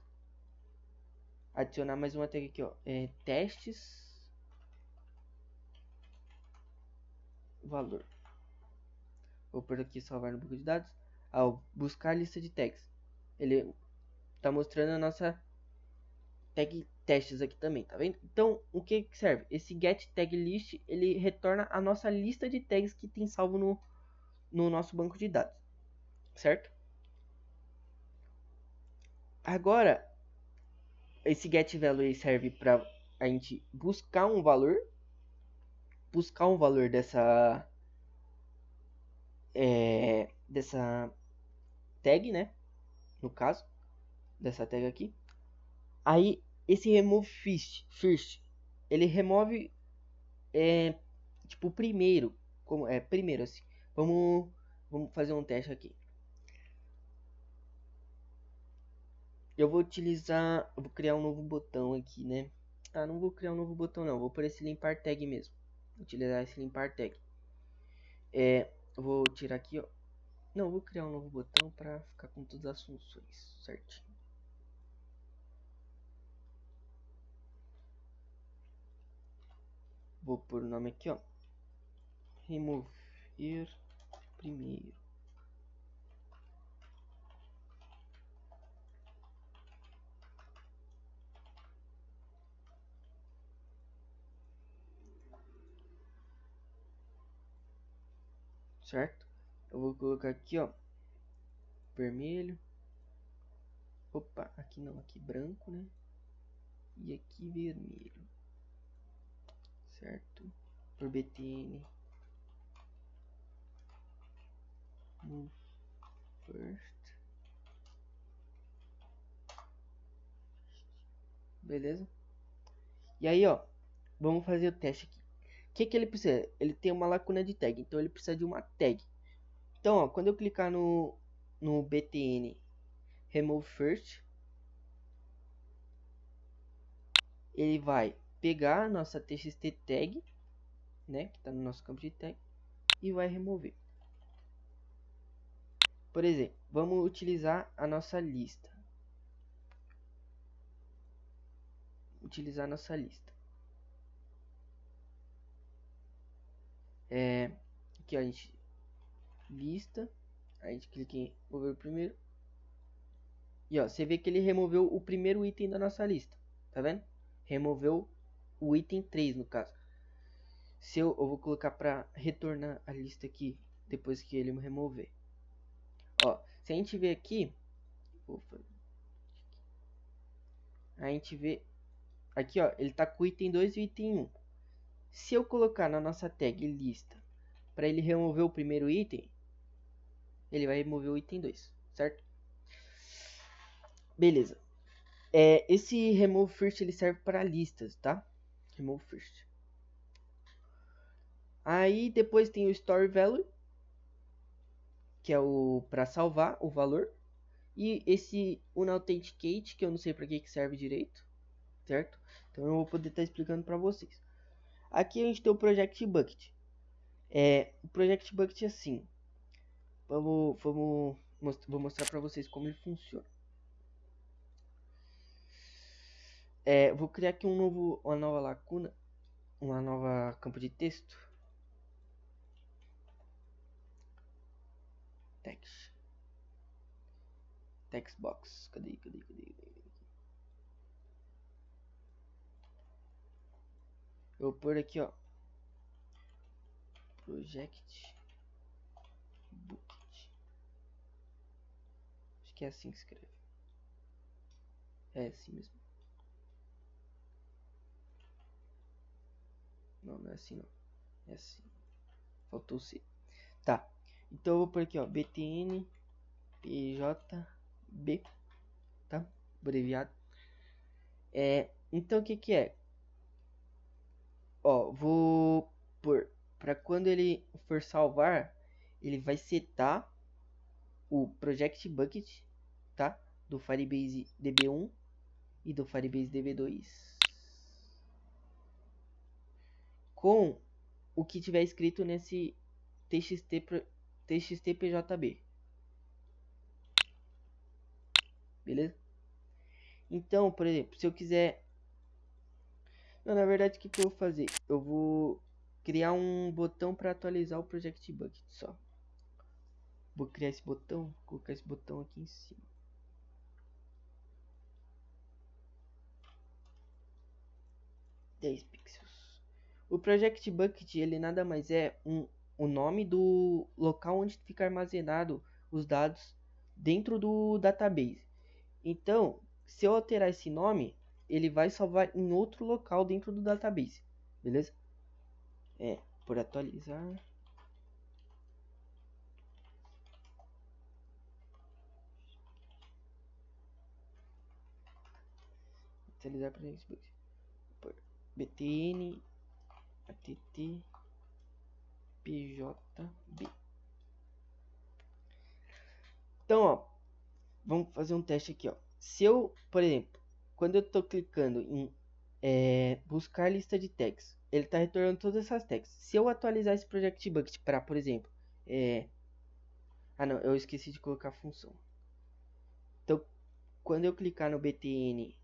S1: adicionar mais uma tag aqui, ó, testes, valor. Vou por aqui salvar no banco de dados. Ao buscar lista de tags, ele tá mostrando a nossa tag testes aqui também, tá vendo? Então, o que serve? Esse get tag list, ele retorna a nossa lista de tags que tem salvo no nosso banco de dados, certo? Agora, esse get value serve para a gente buscar um valor dessa tag, né? No caso, dessa tag aqui. Aí, esse remove first, ele remove tipo primeiro, como primeiro assim. Vamos fazer um teste aqui. Eu vou criar um novo botão aqui, né? Ah, não vou criar um novo botão não, vou por esse limpar tag mesmo. Vou utilizar esse limpar tag. Vou tirar aqui, ó. Não, vou criar um novo botão para ficar com todas as funções certinho. Vou pôr o nome aqui, ó. Remover primeiro. Certo? Eu vou colocar aqui, ó, vermelho. Opa, aqui não, aqui branco, né? E aqui vermelho. Certo? Por btn move first. Beleza? E aí, ó, vamos fazer o teste aqui. O que ele precisa? Ele tem uma lacuna de tag, então ele precisa de uma tag. Então, ó, quando eu clicar no btn remove first, ele vai pegar a nossa txt tag, né, que está no nosso campo de tag, e vai remover. Por exemplo, vamos utilizar a nossa lista. Aqui ó, a gente lista, a gente clica em remover o primeiro. E ó, você vê que ele removeu o primeiro item da nossa lista, tá vendo? Removeu o item 3 no caso. Se eu vou colocar para retornar a lista aqui depois que ele remover. Ó, se a gente ver aqui, a gente vê aqui, ó, ele tá com o item 2 e o item 1. Se eu colocar na nossa tag lista para ele remover o primeiro item, ele vai remover o item 2, certo? Beleza. Esse remove first ele serve para listas, tá? Remove first. Aí depois tem o store value, que é o para salvar o valor, e esse unauthenticate, que eu não sei para que serve direito, certo? Então eu vou poder estar explicando para vocês. Aqui a gente tem o project bucket. O project bucket é assim. Vou mostrar para vocês como ele funciona. Vou criar aqui uma nova lacuna, uma nova campo de texto. Text. text box. Cadê? Eu vou pôr aqui, ó, project bucket. Acho que é assim que escreve. É assim mesmo. Não é assim não. É assim. Faltou o C. Tá. Então eu vou pôr aqui, ó, btn pjb, tá? Abreviado. Então o que que é? Ó, vou pôr para quando ele for salvar, ele vai setar o project bucket, tá? Do Firebase DB1 e do Firebase DB2 com o que tiver escrito nesse txtpjb. Beleza? Então, por exemplo, se eu quiser... Não, na verdade, o que que eu vou fazer? Eu vou criar um botão para atualizar o Project Bucket só. Vou criar esse botão, vou colocar esse botão aqui em cima. Pixels. O Project Bucket, ele nada mais é o nome do local onde fica armazenado os dados dentro do database. Então, se eu alterar esse nome, ele vai salvar em outro local dentro do database, beleza? Por atualizar. Atualizar para Facebook. Por btn att pjb. Então, ó, vamos fazer um teste aqui, ó. Se eu, por exemplo, quando eu tô clicando em buscar lista de tags, ele tá retornando todas essas tags. Se eu atualizar esse project bucket para, por exemplo, não, eu esqueci de colocar a função. Então, quando eu clicar no btn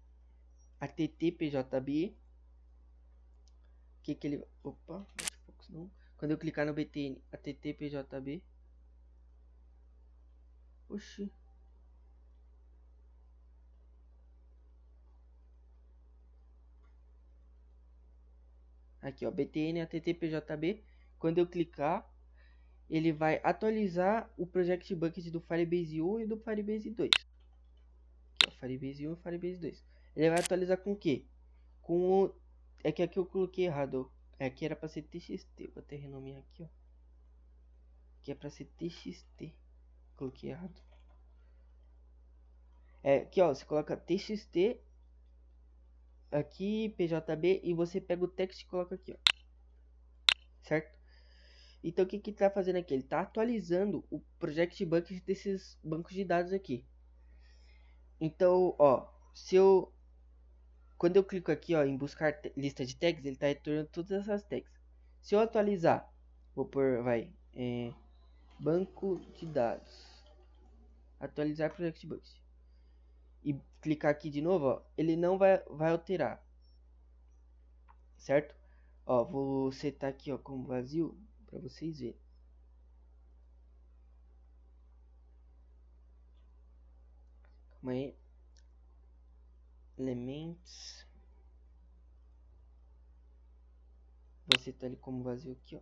S1: attpjb, que ele... Opa, não. Quando eu clicar no btn attpjb, oxi, aqui ó, btn attpjb, quando eu clicar, ele vai atualizar o project bucket do Firebase 1 e do Firebase 2. Aqui ó, Firebase 1 e Firebase 2. Ele vai atualizar com o que? Com o... É que aqui eu coloquei errado. Aqui era para ser txt. Vou até renomear aqui, ó. Aqui é para ser txt. Coloquei errado. Aqui ó, você coloca txt aqui, pjb, e você pega o text e coloca aqui, ó. Certo? Então o que que tá fazendo aqui? Ele tá atualizando o project bucket desses bancos de dados aqui. Então, ó, quando eu clico aqui, ó, em buscar lista de tags, ele tá retornando todas essas tags. Se eu atualizar, vou pôr, banco de dados, atualizar project bucket, e clicar aqui de novo, ó, ele não vai alterar, certo? Ó, vou setar aqui, ó, como vazio para vocês verem. Calma aí. Elements. Vou setar ele como vazio aqui, ó.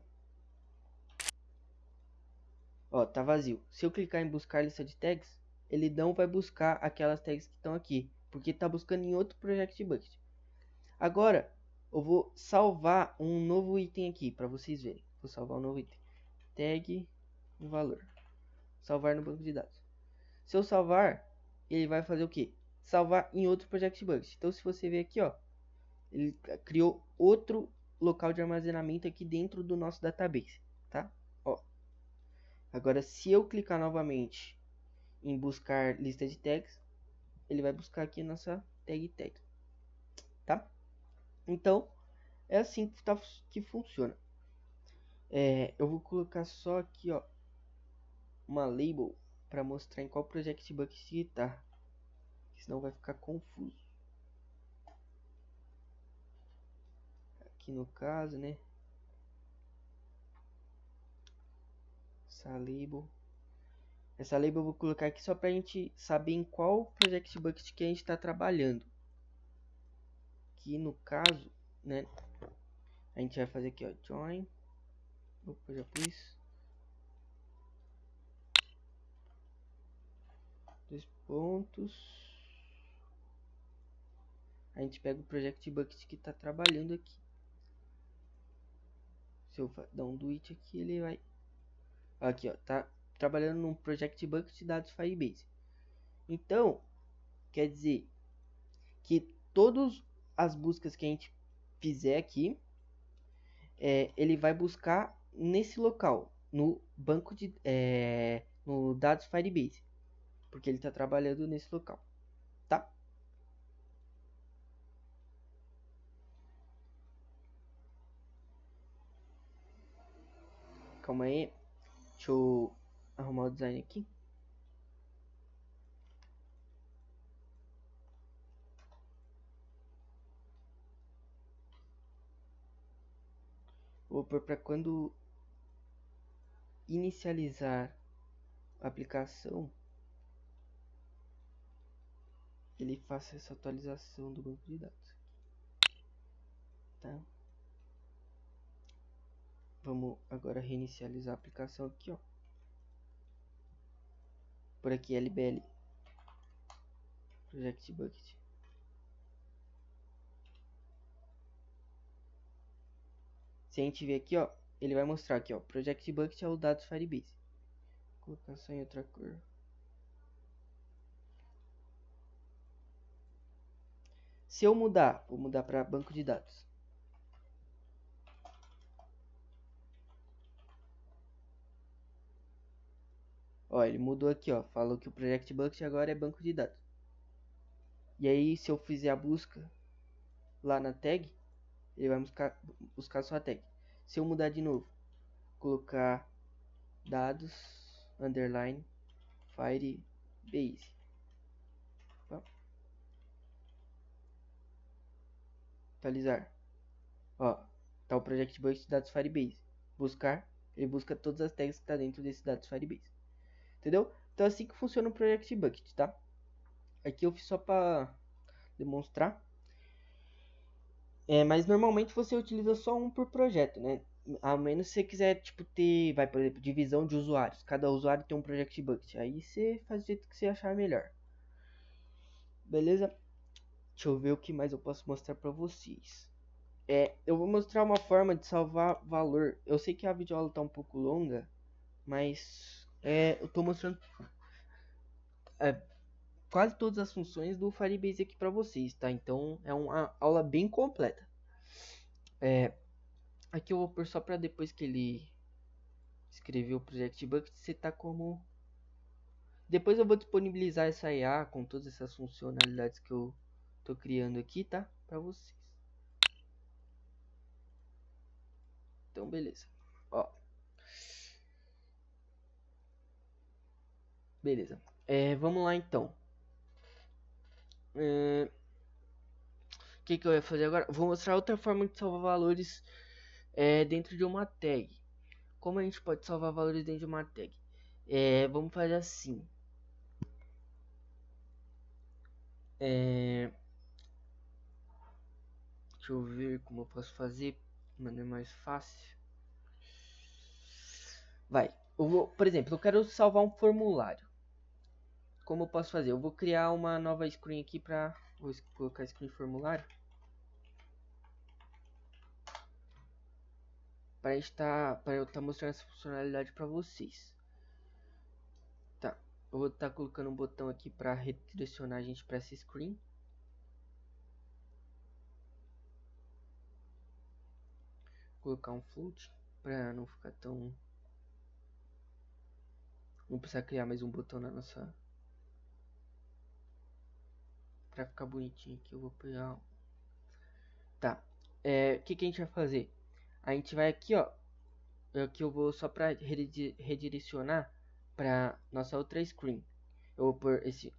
S1: Ó, tá vazio. Se eu clicar em buscar lista de tags, ele não vai buscar aquelas tags que estão aqui, porque tá buscando em outro project bucket. Agora, eu vou salvar um novo item aqui para vocês verem. Vou salvar um novo item. Tag um valor. Salvar no banco de dados. Se eu salvar, ele vai fazer o que? Salvar em outro project bucket. Então, se você ver aqui, ó, ele criou outro local de armazenamento aqui dentro do nosso database, tá? Ó. Agora, se eu clicar novamente em buscar lista de tags, ele vai buscar aqui a nossa tag, tá? Então, é assim que funciona. Eu vou colocar só aqui, ó, uma label para mostrar em qual project bucket está, senão vai ficar confuso. Aqui no caso, né? Essa label Essa label eu vou colocar aqui só pra gente saber em qual Project Bucket que a gente está trabalhando. Que no caso, né, a gente vai fazer aqui, ó, join. Opa, já pus. 2 pontos. A gente pega o Project Bucket que está trabalhando aqui. Se eu dar um do it aqui, ele vai... Aqui, ó, tá trabalhando num Project Bucket de dados Firebase. Então, quer dizer que todas as buscas que a gente fizer aqui, ele vai buscar nesse local, no banco de... no dados Firebase. Porque ele está trabalhando nesse local, tá? Calma aí. Deixa eu arrumar o design aqui. Vou pôr para quando inicializar a aplicação, ele faça essa atualização do banco de dados, tá? Vamos agora reinicializar a aplicação aqui, ó. Por aqui LBL Project Bucket. Se a gente ver aqui, ó, ele vai mostrar aqui, ó, Project Bucket é o dados Firebase. Vou colocar só em outra cor. Se eu mudar, vou mudar para banco de dados. Ó, ele mudou aqui, ó, falou que o Project Bucket agora é banco de dados. E aí, se eu fizer a busca lá na tag, ele vai buscar sua tag. Se eu mudar de novo, colocar dados underline Firebase. Atualizar. Ó, tá o Project Bucket de dados Firebase. Buscar, ele busca todas as tags que tá dentro desse dados Firebase. Entendeu? Então é assim que funciona o Project Bucket, tá? Aqui eu fiz só para demonstrar. Mas normalmente você utiliza só um por projeto, né? A menos se você quiser, tipo, ter, por exemplo, divisão de usuários. Cada usuário tem um Project Bucket. Aí você faz do jeito que você achar melhor. Beleza? Deixa eu ver o que mais eu posso mostrar pra vocês. Eu vou mostrar uma forma de salvar valor. Eu sei que a videoaula tá um pouco longa, mas eu tô mostrando quase todas as funções do Firebase aqui pra vocês, tá? Então é uma aula bem completa. Aqui eu vou pôr só pra depois que ele escrever o Project Bucket, você tá como... Depois eu vou disponibilizar essa IA com todas essas funcionalidades que eu tô criando aqui, tá? Pra vocês. Então, beleza. Ó. Beleza. Vamos lá, então. O que eu ia fazer agora? Vou mostrar outra forma de salvar valores dentro de uma tag. Como a gente pode salvar valores dentro de uma tag? Vamos fazer assim. Deixa eu ver como eu posso fazer de maneira mais fácil. Por exemplo, eu quero salvar um formulário. Como eu posso fazer? Eu vou criar uma nova screen aqui para... Vou colocar screen formulário. Para eu estar mostrando essa funcionalidade para vocês. Tá. Eu vou estar colocando um botão aqui para redirecionar a gente para essa screen. Vou colocar um float para não ficar tão... Não precisar criar mais um botão na nossa... Para ficar bonitinho aqui eu vou pegar... Tá. O que a gente vai fazer? A gente vai aqui, ó. Aqui eu vou só para redirecionar para nossa outra screen. Eu vou pôr esse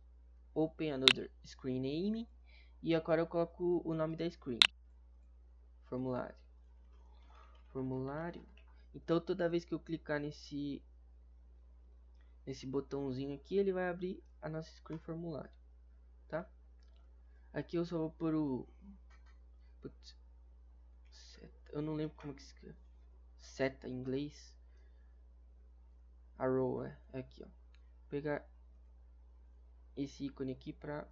S1: Open Another Screen Name. E agora eu coloco o nome da screen. Formulário. Formulário. Então toda vez que eu clicar nesse botãozinho aqui, ele vai abrir a nossa screen formulário, tá? Aqui eu só vou pôr o... Putz, eu não lembro como que se escreve. Seta em inglês. Arrow, é aqui, ó. Vou pegar esse ícone aqui pra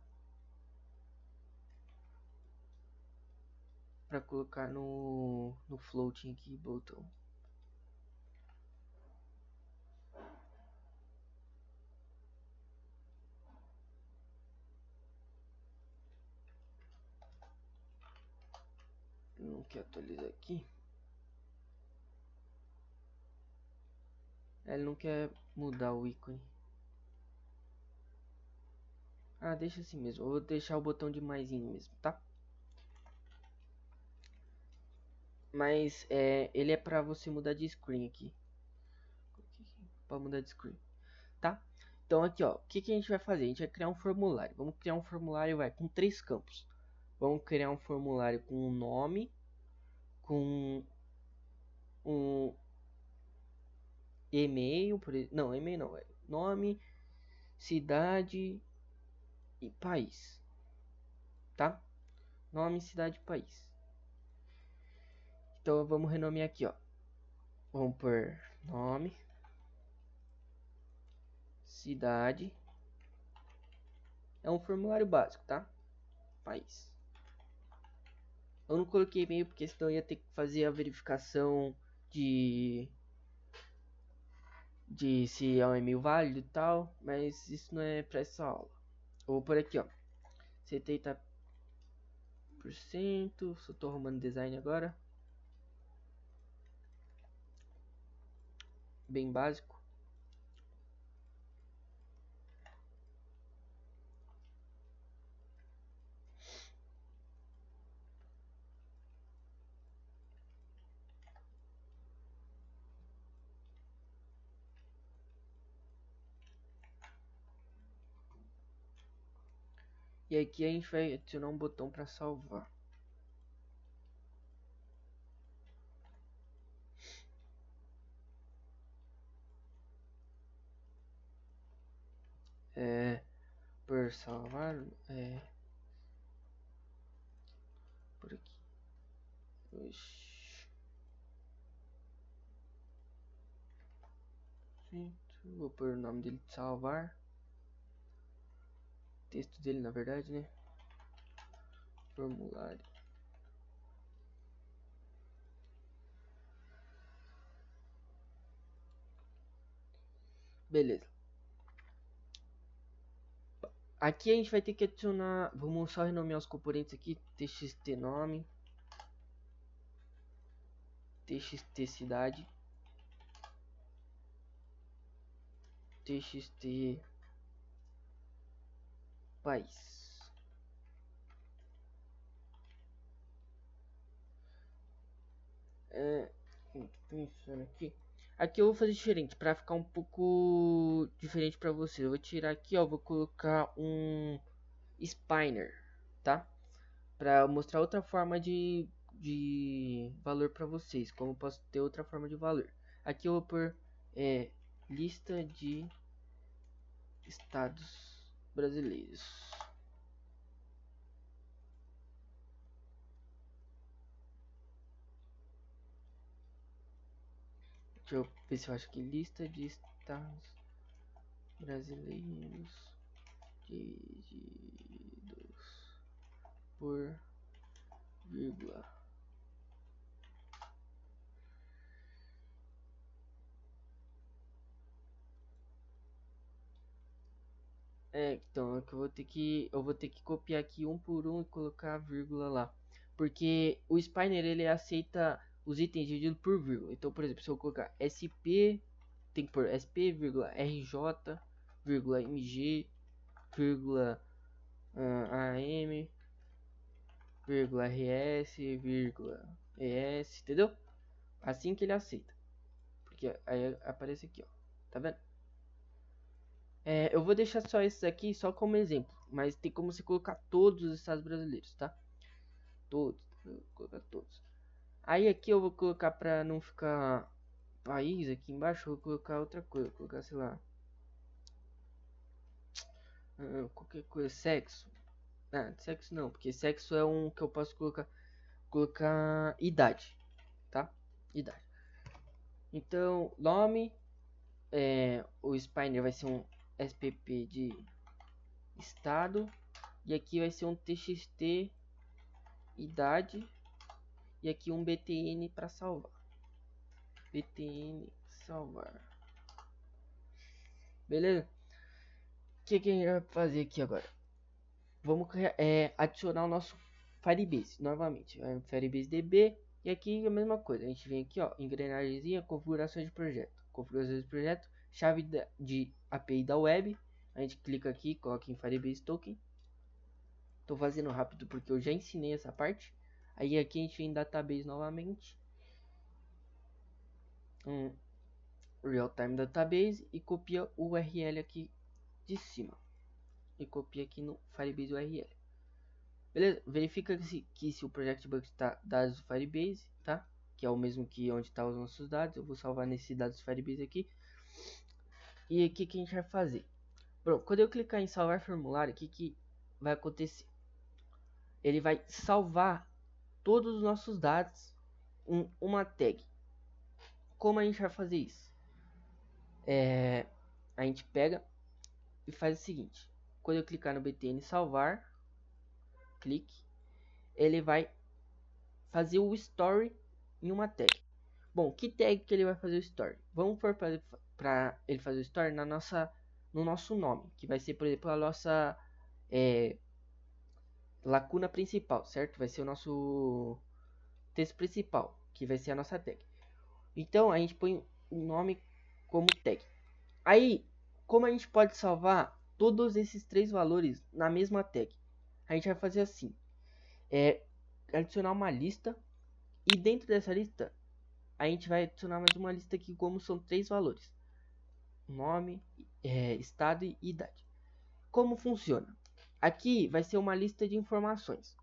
S1: colocar no floating aqui, botão. Não quer atualizar aqui. Ele não quer mudar o ícone. Ah, deixa assim mesmo. Eu vou deixar o botão de maisinho mesmo, tá? Mas ele é pra você mudar de screen aqui. Pra mudar de screen, tá? Então aqui, ó. O que a gente vai fazer? A gente vai criar um formulário. Vamos criar um formulário, com 3 campos. Vamos criar um formulário com um nome, com um e-mail, não, e-mail não, nome, cidade e país, tá? Nome, cidade e país. Então vamos renomear aqui, ó. Vamos por nome, cidade. É um formulário básico, tá? País. Eu não coloquei e-mail porque senão eu ia ter que fazer a verificação de se é um e-mail válido e tal, mas isso não é para essa aula. Eu vou por aqui, ó. 70%. Só tô arrumando design agora. Bem básico. E aqui a gente vai adicionar um botão para salvar. Por salvar, por aqui. Vou pôr o nome dele de salvar. Texto dele, na verdade, né? Formulário. Beleza. Aqui a gente vai ter que adicionar. Vamos só renomear os componentes aqui. TXT nome. TXT cidade. TXT país. Pensando aqui. Aqui eu vou fazer diferente para ficar um pouco diferente para você. Eu vou tirar aqui, ó, vou colocar um spinner, tá? Para mostrar outra forma de valor para vocês, como posso ter outra forma de valor. Aqui eu vou pôr lista de estados brasileiros. Deixa eu ver se eu acho que lista de estados brasileiros divididos por vírgula. Então é que eu vou ter que copiar aqui um por um e colocar a vírgula lá, porque o Spiner ele aceita os itens divididos por vírgula. Então, por exemplo, se eu colocar SP, tem que pôr SP, vírgula RJ, vírgula MG, vírgula AM, vírgula RS, vírgula ES, entendeu? Assim que ele aceita, porque aí aparece aqui, ó, tá vendo? Eu vou deixar só esses aqui só como exemplo, mas tem como você colocar todos os estados brasileiros, tá? Todos, vou colocar todos. Aí aqui eu vou colocar pra não ficar país aqui embaixo, eu vou colocar outra coisa, vou colocar, sei lá, qualquer coisa, sexo. Ah, sexo não, porque sexo é um que eu posso colocar idade, tá? Idade. Então, nome, o spiner vai ser um SPP de estado, e aqui vai ser um TXT idade, e aqui um BTN para salvar. BTN salvar. Beleza? O que a gente vai fazer aqui agora? Vamos adicionar o nosso Firebase novamente. Firebase DB, e aqui a mesma coisa. A gente vem aqui, ó, engrenagemzinha, configuração de projeto. Configuração de projeto, chave de API da web. A gente clica aqui, coloca em Firebase Token. Tô fazendo rápido porque eu já ensinei essa parte. Aí aqui a gente vem em Database novamente. Real-Time Database e copia o URL aqui de cima. E copia aqui no Firebase URL. Beleza? Verifica que se o Project Bug está dados do Firebase, tá? Que é o mesmo que onde está os nossos dados. Eu vou salvar nesse dados do Firebase aqui. E aqui que a gente vai fazer? Bom, quando eu clicar em salvar formulário, o que vai acontecer? Ele vai salvar todos os nossos dados em uma tag. Como a gente vai fazer isso? A gente pega e faz o seguinte. Quando eu clicar no BTN salvar, clique, ele vai fazer o story em uma tag. Bom, que tag que ele vai fazer o story? Vamos pôr para ele fazer o story no nosso nome, que vai ser, por exemplo, a nossa lacuna principal, certo? Vai ser o nosso texto principal, que vai ser a nossa tag. Então a gente põe o nome como tag. Aí, como a gente pode salvar todos esses três valores na mesma tag? A gente vai fazer assim: adicionar uma lista, e dentro dessa lista a gente vai adicionar mais uma lista aqui, como são três valores: nome, estado e idade. Como funciona? Aqui vai ser uma lista de informações.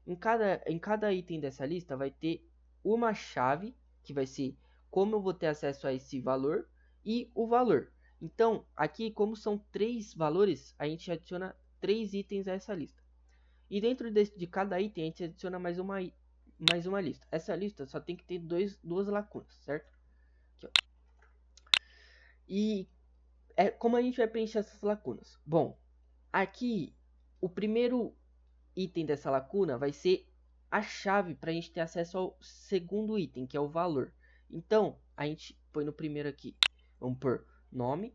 S1: Em cada item dessa lista vai ter uma chave, que vai ser como eu vou ter acesso a esse valor, e o valor. Então, aqui, como são três valores, a gente adiciona três itens a essa lista. E dentro de cada item, a gente adiciona mais uma lista. Essa lista só tem que ter duas lacunas, certo? Aqui, ó. E como a gente vai preencher essas lacunas? Bom, aqui o primeiro item dessa lacuna vai ser a chave para a gente ter acesso ao segundo item, que é o valor. Então, a gente põe no primeiro aqui, vamos por nome.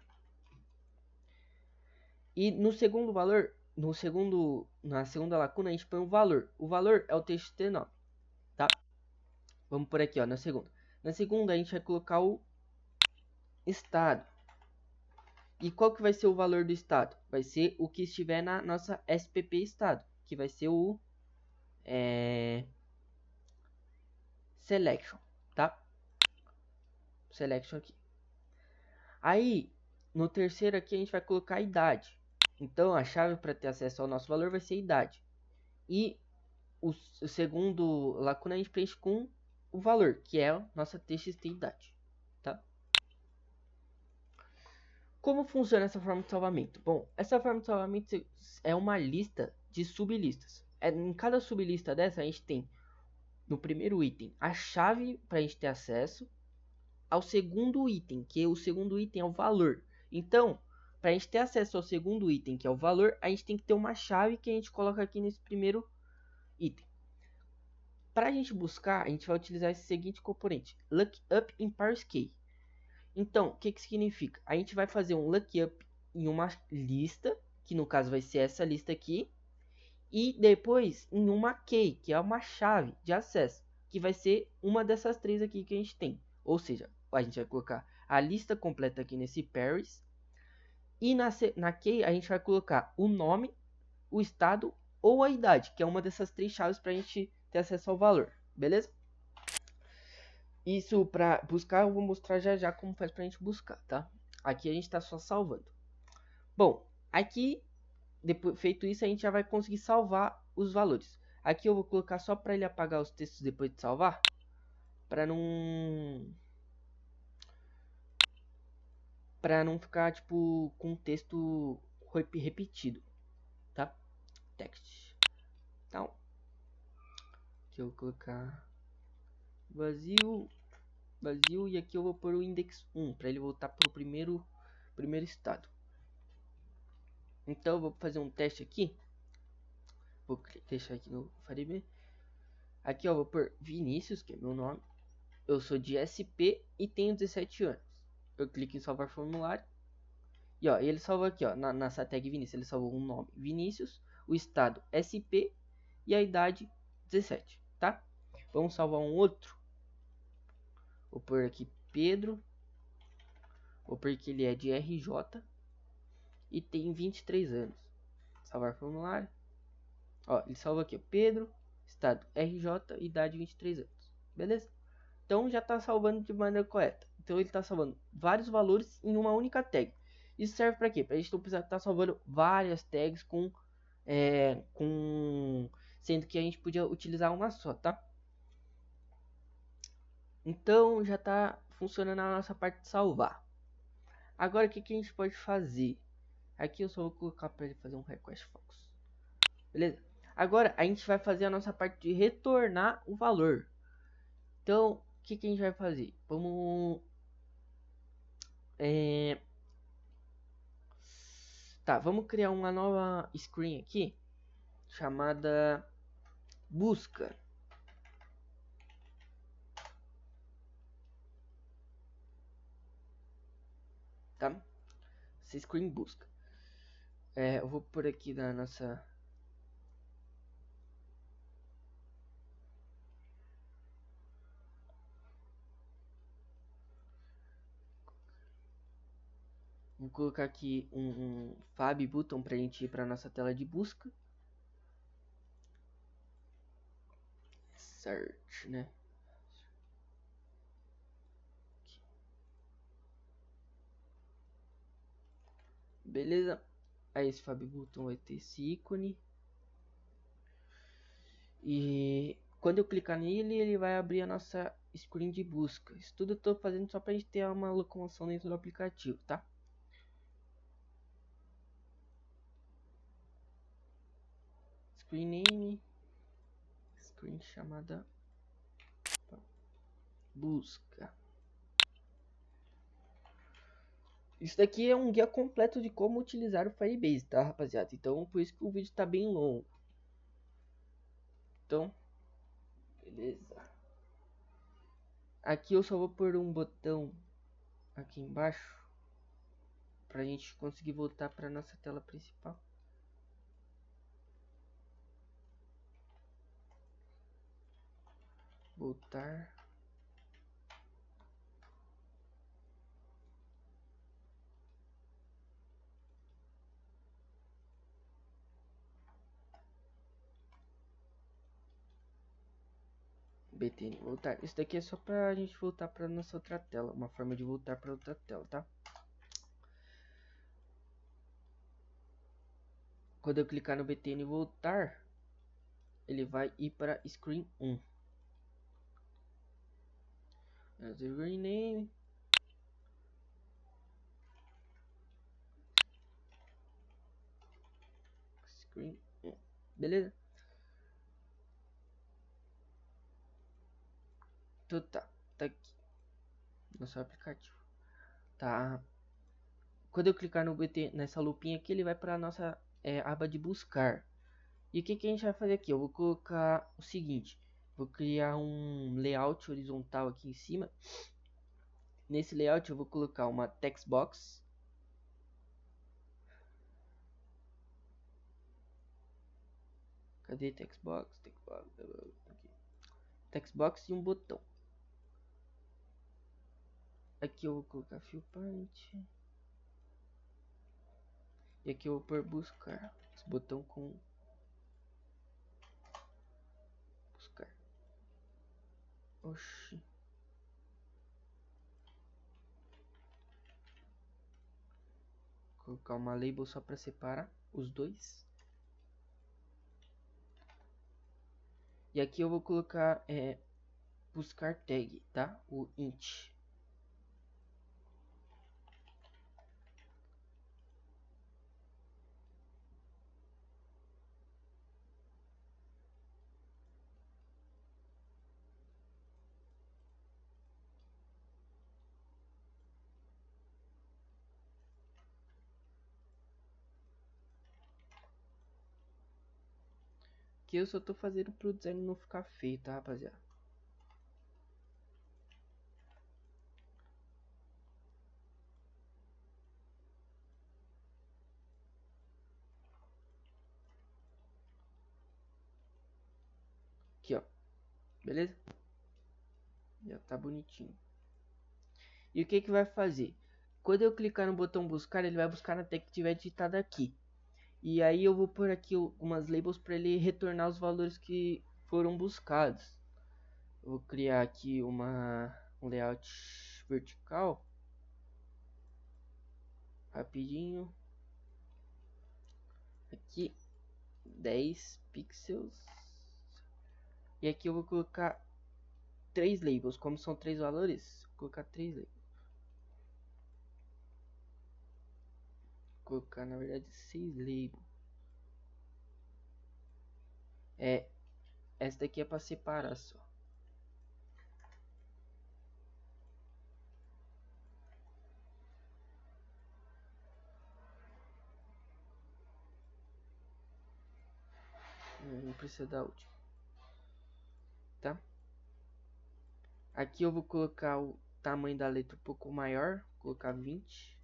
S1: E no segundo valor, na segunda lacuna, a gente põe o valor. O valor é o TXT nome, tá? Vamos por aqui, ó, na segunda. Na segunda, a gente vai colocar o estado. E qual que vai ser o valor do estado? Vai ser o que estiver na nossa SPP estado, que vai ser o selection, tá? Selection aqui. Aí, no terceiro aqui, a gente vai colocar a idade. Então, a chave para ter acesso ao nosso valor vai ser a idade. E o segundo lacuna a gente preenche com o valor, que é a nossa TXT idade, tá? Como funciona essa forma de salvamento? Bom, essa forma de salvamento é uma lista de sublistas. Em cada sublista dessa, a gente tem no primeiro item a chave para a gente ter acesso ao segundo item, que o segundo item é o valor. Então, para a gente ter acesso ao segundo item, que é o valor, a gente tem que ter uma chave que a gente coloca aqui nesse primeiro item. Para a gente buscar, a gente vai utilizar esse seguinte componente: lookup in parse key. Então, o que significa? A gente vai fazer um lookup em uma lista, que no caso vai ser essa lista aqui, e depois em uma key, que é uma chave de acesso, que vai ser uma dessas três aqui que a gente tem. Ou seja, a gente vai colocar a lista completa aqui nesse pares, e na key a gente vai colocar o nome, o estado ou a idade, que é uma dessas três chaves para a gente ter acesso ao valor, beleza? Isso para buscar eu vou mostrar já como faz para a gente buscar, tá? Aqui a gente está só salvando. Bom, aqui, depois feito isso, a gente já vai conseguir salvar os valores. Aqui eu vou colocar só para ele apagar os textos depois de salvar, para não ficar tipo com texto repetido. text. Então, aqui eu vou colocar vazio, e aqui eu vou pôr o index 1 para ele voltar para o primeiro estado. Então eu vou fazer um teste aqui. Vou deixar aqui no Firebase. Aqui eu vou pôr Vinícius, que é meu nome. Eu sou de SP e tenho 17 anos. Eu clico em salvar formulário. E ó, ele salvou aqui, ó, nessa tag Vinícius, ele salvou um nome Vinícius, o estado SP e a idade 17, tá? Vamos salvar um outro. Vou pôr aqui Pedro. Vou pôr que ele é de RJ e tem 23 anos. Salvar formulário. Ó, ele salva aqui, ó, Pedro, estado RJ, idade 23 anos. Beleza? Então já está salvando de maneira correta. Então ele está salvando vários valores em uma única tag. Isso serve para quê? Para a gente não precisar estar salvando várias tags sendo que a gente podia utilizar uma só, tá? Então já está funcionando a nossa parte de salvar. Agora o que a gente pode fazer? Aqui eu só vou colocar para ele fazer um request focus. Beleza? Agora a gente vai fazer a nossa parte de retornar o valor. Então o que a gente vai fazer? Vamos vamos criar uma nova screen aqui chamada busca. Tá? Essa screen busca. Eu vou por aqui na nossa vou colocar aqui um Fab button pra gente ir pra nossa tela de busca. Search, né? Beleza? Aí esse Fab button vai ter esse ícone. E quando eu clicar nele, ele vai abrir a nossa screen de busca. Isso tudo eu tô fazendo só pra gente ter uma locomoção dentro do aplicativo, tá? Screen name, screen chamada busca. Isso daqui é um guia completo de como utilizar o Firebase, tá, rapaziada? Então, por isso que o vídeo tá bem longo. Então, beleza. Aqui eu só vou pôr um botão aqui embaixo pra gente conseguir voltar pra nossa tela principal. Voltar. BTN voltar. Isso daqui é só pra gente voltar pra nossa outra tela. Uma forma de voltar pra outra tela, tá? Quando eu clicar no BTN voltar, ele vai ir para screen 1. Rename. Screen 1. Beleza? Então tá aqui. Nosso aplicativo. Tá. Quando eu clicar no BT, nessa lupinha aqui, ele vai para a nossa aba de buscar. E o que a gente vai fazer aqui? Eu vou colocar o seguinte. Vou criar um layout horizontal aqui em cima. Nesse layout eu vou colocar uma text box. Cadê text box? Text box e um botão. Aqui eu vou colocar fill point. E aqui eu vou pôr buscar. Esse botão com buscar. Oxi. Colocar uma label só para separar os dois. E aqui eu vou colocar buscar tag, tá? O int. Que eu só tô fazendo pro design não ficar feio, tá, rapaziada? Aqui, ó. Beleza? Já tá bonitinho. E o que que vai fazer? Quando eu clicar no botão buscar, ele vai buscar na tag que tiver digitada aqui. E aí eu vou pôr aqui algumas labels para ele retornar os valores que foram buscados. Eu vou criar aqui um layout vertical. Rapidinho. Aqui 10 pixels. E aqui eu vou colocar 3 labels. Como são 3 valores, vou colocar 3 labels. Vou colocar na verdade 6 labels. Essa daqui é para separar só. Não precisa da última, tá? Aqui eu vou colocar o tamanho da letra um pouco maior, vou colocar 20.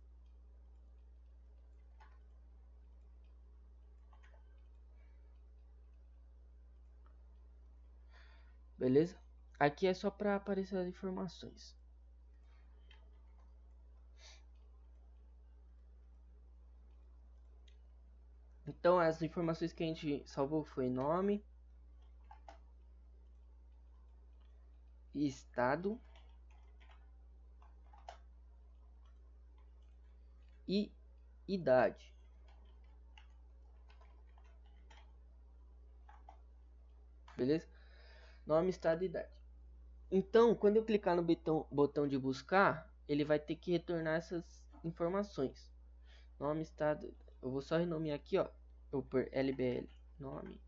S1: Beleza? Aqui é só para aparecer as informações. Então as informações que a gente salvou foi nome, estado e idade. Beleza? Nome, estado e idade. Então, quando eu clicar no botão de buscar, ele vai ter que retornar essas informações. Nome, estado. Eu vou só renomear aqui, ó. Eu vou pôr LBL nome.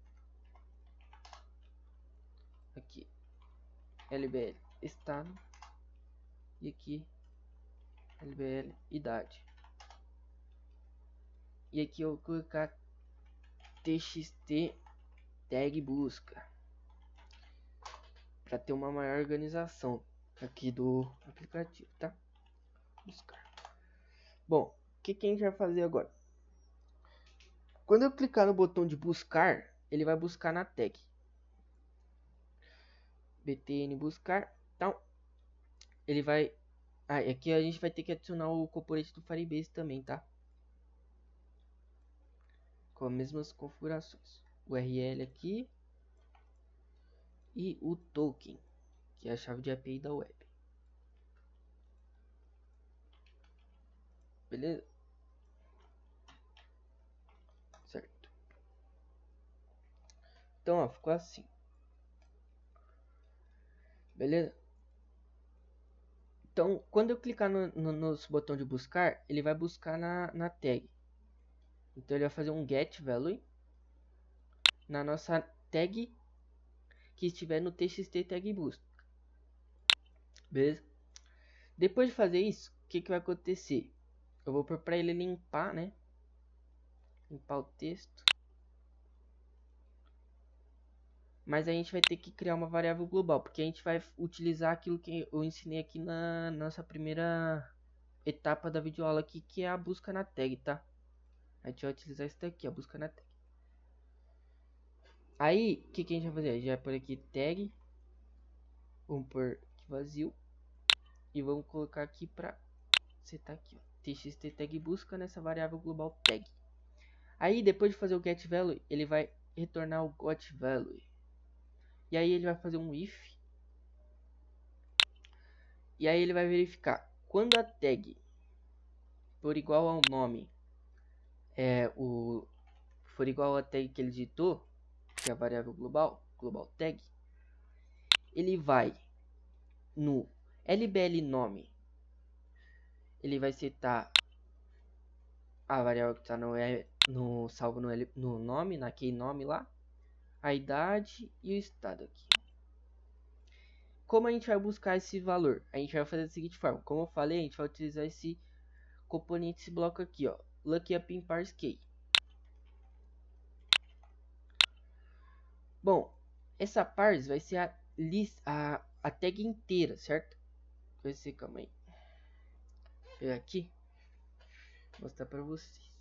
S1: Aqui. LBL estado. E aqui LBL idade. E aqui eu vou colocar TXT tag busca, para ter uma maior organização aqui do aplicativo, tá? Buscar. Bom, o que a gente vai fazer agora? Quando eu clicar no botão de buscar, ele vai buscar na tag btn buscar. Então ele vai aqui a gente vai ter que adicionar o componente do Firebase também, tá? Com as mesmas configurações, o URL aqui e o token, que é a chave de API da web. Beleza? Certo. Então, ó, ficou assim. Beleza? Então, quando eu clicar no botão de buscar, ele vai buscar na tag. Então, ele vai fazer um get value na nossa tag que estiver no txt tag busca. Beleza? Depois de fazer isso, o que vai acontecer? Eu vou pôr para ele limpar, né? Limpar o texto. Mas a gente vai ter que criar uma variável global, porque a gente vai utilizar aquilo que eu ensinei aqui na nossa primeira etapa da videoaula aqui, que é a busca na tag, tá? A gente vai utilizar isso daqui, a busca na tag. Aí, o que a gente vai fazer? A gente vai pôr aqui tag, vamos pôr aqui vazio, e vamos colocar aqui pra setar aqui, ó, txt tag busca nessa variável global tag. Aí, depois de fazer o get value, ele vai retornar o got value. E aí ele vai fazer um if. E aí ele vai verificar quando a tag for igual ao nome, for igual a tag que ele digitou, que é a variável global tag, ele vai no lbl nome, ele vai setar a variável que está no salvo no nome, na key nome lá, a idade e o estado aqui. Como a gente vai buscar esse valor? A gente vai fazer da seguinte forma. Como eu falei, a gente vai utilizar esse componente, esse bloco aqui, ó, lookup in parse key. Bom, essa parse vai ser a lista, a tag inteira, certo? Vai ser, calma aí. Vou pegar aqui, vou mostrar pra vocês.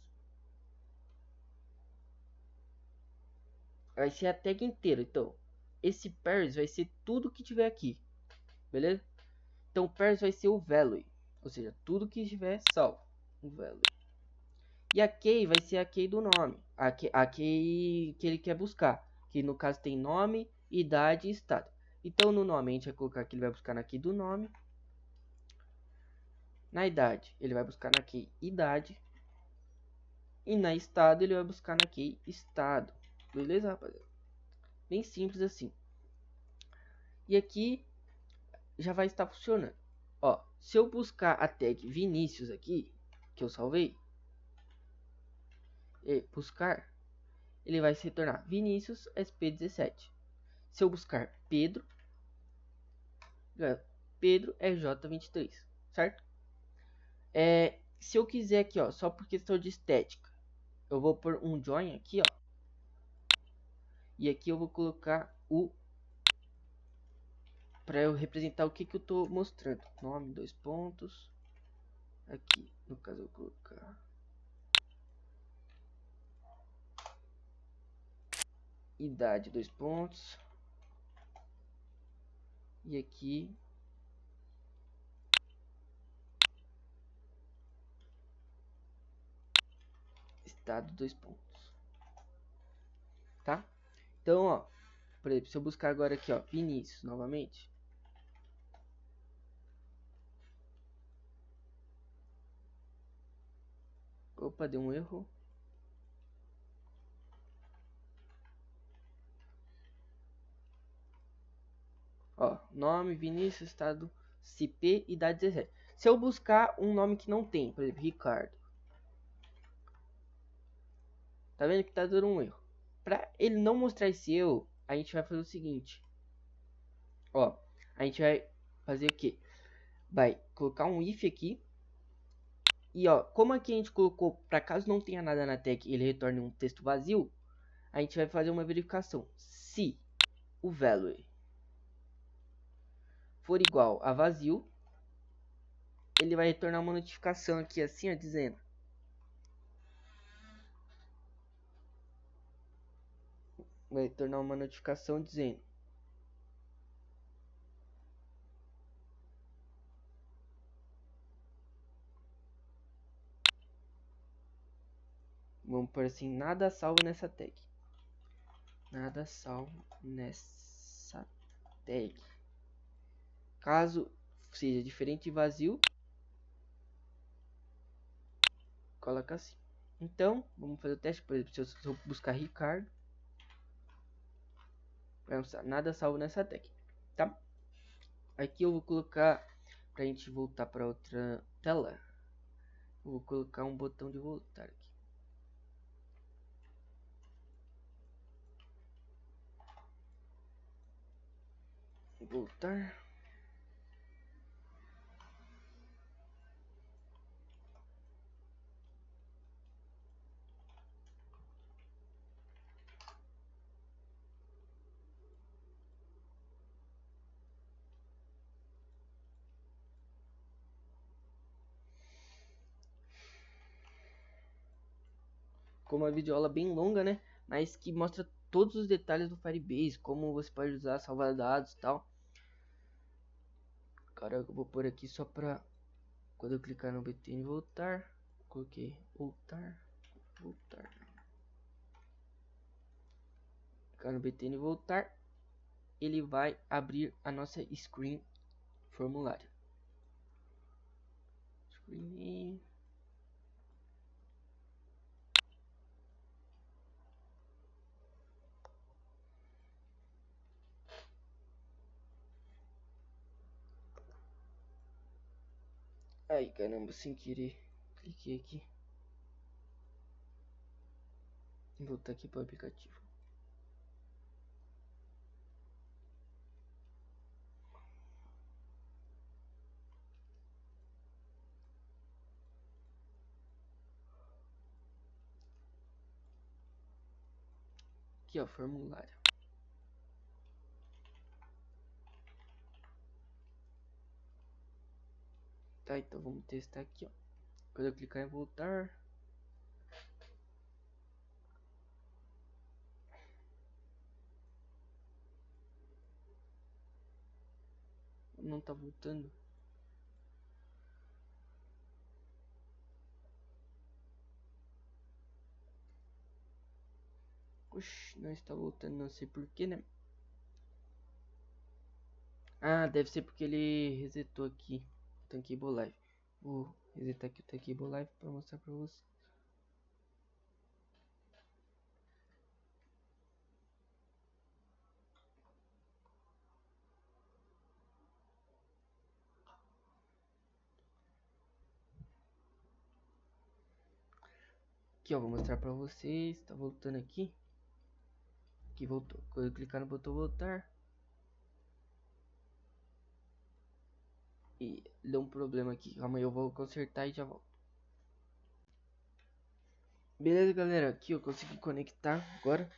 S1: Vai ser a tag inteira, então. Esse parse vai ser tudo que tiver aqui, beleza? Então, parse vai ser o value, ou seja, tudo que estiver salvo, o value. E a key vai ser a key do nome, a key que ele quer buscar, que no caso tem nome, idade e estado. Então no nome a gente vai colocar que ele vai buscar na key do nome. Na idade ele vai buscar na key idade. E na estado ele vai buscar na key estado. Beleza, rapaziada? Bem simples assim. E aqui já vai estar funcionando. Ó, se eu buscar a tag Vinícius aqui, que eu salvei, e buscar, ele vai se retornar Vinícius SP17. Se eu buscar Pedro, Pedro é J23, certo? Se eu quiser aqui, ó, só por questão de estética, eu vou pôr um join aqui, ó. E aqui eu vou colocar o para eu representar o que eu tô mostrando. Nome, 2 pontos. Aqui, no caso eu vou colocar idade, 2 pontos. E aqui estado, 2 pontos. Tá? Então, ó, por exemplo, se eu buscar agora aqui, ó, Vinícius novamente. Opa, deu um erro. Ó, nome, Vinícius, estado, CP, idade 17. Se eu buscar um nome que não tem, por exemplo, Ricardo. Tá vendo que tá dando um erro. Pra ele não mostrar esse erro, a gente vai fazer o seguinte. Ó, a gente vai fazer o quê? Vai colocar um if aqui. E ó, como aqui a gente colocou, para caso não tenha nada na tag e ele retorne um texto vazio, a gente vai fazer uma verificação. Se o value for igual a vazio, ele vai retornar uma notificação aqui assim, ó, dizendo: vai retornar uma notificação dizendo: vamos por assim, nada salvo nessa tag. Nada salvo nessa tag. Caso seja diferente de vazio, coloca assim. Então, vamos fazer o teste. Por exemplo, se eu buscar Ricardo, nada salvo nessa tag, tá? Aqui eu vou colocar, pra gente voltar para outra tela, eu vou colocar um botão de voltar aqui. Voltar. Como uma videoaula bem longa, né? Mas que mostra todos os detalhes do Firebase, como você pode usar, salvar dados e tal. Cara, eu vou pôr aqui só pra quando eu clicar no btn voltar. Coloquei voltar. Clicar no btn voltar. Ele vai abrir a nossa screen formulário. Screen. Ai, caramba, sem querer. Cliquei aqui. Vou voltar aqui para o aplicativo. Aqui, ó, formulário. Tá, então vamos testar aqui, ó. Quando eu clicar em voltar, não tá voltando. Oxi, não está voltando, não sei porquê, né? Ah, deve ser porque ele resetou aqui o Tankable Live. Vou resetar aqui o Tankable Live para mostrar para você. Aqui, ó, vou mostrar para vocês. Tá voltando aqui. Aqui voltou. Quando eu clicar no botão voltar, e deu um problema aqui. Calma aí, eu vou consertar e já volto. Beleza, galera. Aqui eu consegui conectar agora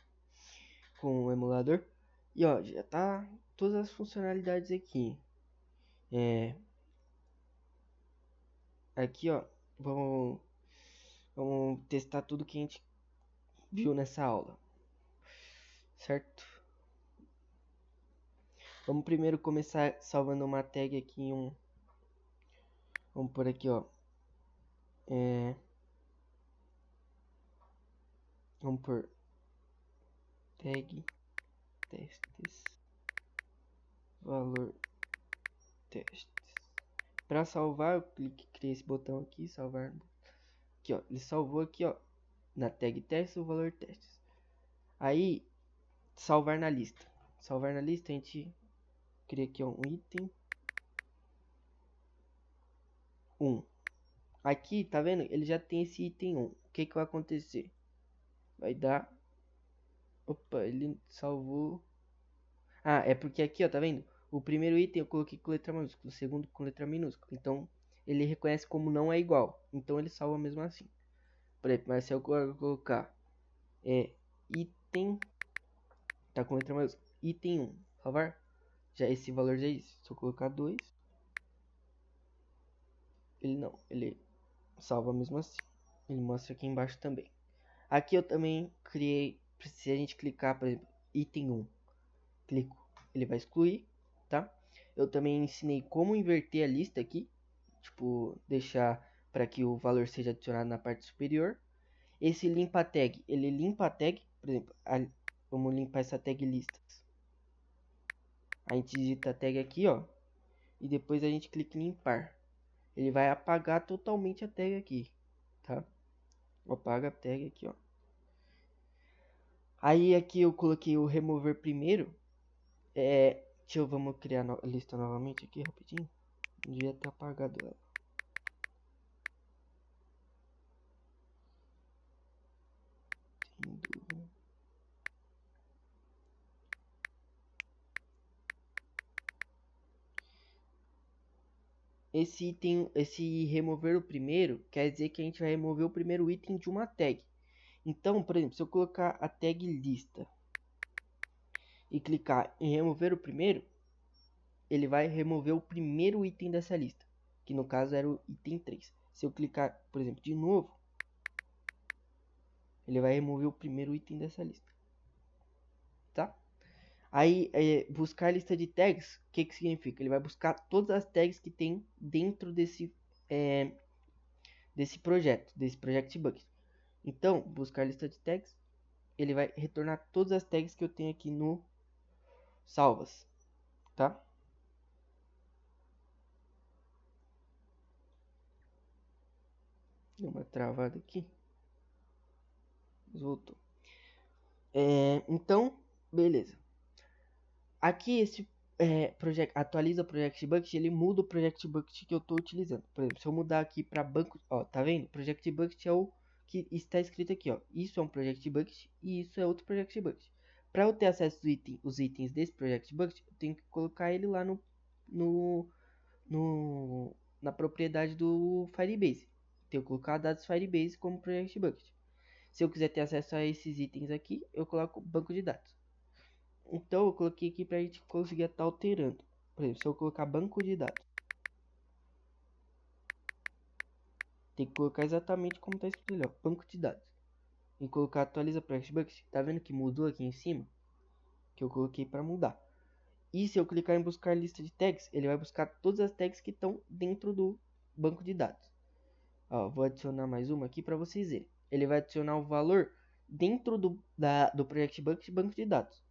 S1: com o emulador. E ó, já tá todas as funcionalidades aqui. Aqui ó, vamos testar tudo que a gente viu nessa aula, certo? Vamos primeiro começar salvando uma tag aqui em um. Vamos por aqui ó. Vamos por tag testes valor testes. Para salvar, eu criei esse botão aqui, salvar. Aqui ó, ele salvou aqui ó, na tag testes o valor testes. Aí, salvar na lista. Salvar na lista, a gente cria aqui ó, um item 1. Aqui, tá vendo? Ele já tem esse item 1. O que vai acontecer? Vai dar... Opa, ele salvou... Ah, é porque aqui, ó, tá vendo? O primeiro item eu coloquei com letra maiúscula, o segundo com letra minúscula. Então, ele reconhece como não é igual. Então, ele salva mesmo assim. Por exemplo, mas se eu colocar item... Tá com letra maiúscula. Item 1. Salvar. Já esse valor já é isso. Se eu colocar 2... Ele não. Ele salva mesmo assim. Ele mostra aqui embaixo também. Aqui eu também criei, se a gente clicar, por exemplo, item 1, clico, ele vai excluir, tá? Eu também ensinei como inverter a lista aqui, tipo, deixar para que o valor seja adicionado na parte superior. Esse limpa tag, ele limpa a tag, por exemplo, vamos limpar essa tag listas. A gente digita a tag aqui, ó, e depois a gente clica em limpar. Ele vai apagar totalmente a tag aqui, tá? Apaga a tag aqui, ó. Aí aqui eu coloquei o remover primeiro. Vamos criar a lista novamente aqui rapidinho. Não devia ter apagado ela. Esse item, esse remover o primeiro, quer dizer que a gente vai remover o primeiro item de uma tag. Então, por exemplo, se eu colocar a tag lista e clicar em remover o primeiro, ele vai remover o primeiro item dessa lista, que no caso era o item 3. Se eu clicar, por exemplo, de novo, ele vai remover o primeiro item dessa lista, tá? Aí, buscar lista de tags, o que significa? Ele vai buscar todas as tags que tem dentro desse projeto, desse Project Bucket. Então, buscar lista de tags, ele vai retornar todas as tags que eu tenho aqui no salvas, tá? Deu uma travada aqui. Voltou. Então, beleza. Aqui esse atualiza o Project Bucket, ele muda o Project Bucket que eu estou utilizando. Por exemplo, se eu mudar aqui para banco, ó, tá vendo? Project Bucket é o que está escrito aqui, ó. Isso é um Project Bucket e isso é outro Project Bucket. Para eu ter acesso aos itens desse Project Bucket, eu tenho que colocar ele lá na propriedade do Firebase. Tenho que colocar dados Firebase como Project Bucket. Se eu quiser ter acesso a esses itens aqui, eu coloco banco de dados. Então eu coloquei aqui para a gente conseguir estar alterando. Por exemplo, se eu colocar banco de dados. Tem que colocar exatamente como tá escrito ali, ó, banco de dados. E colocar atualiza Project Bucket. Tá vendo que mudou aqui em cima? Que eu coloquei para mudar. E se eu clicar em buscar lista de tags, ele vai buscar todas as tags que estão dentro do banco de dados. Ó, vou adicionar mais uma aqui para vocês verem. Ele vai adicionar o valor dentro do Project Bucket banco de dados.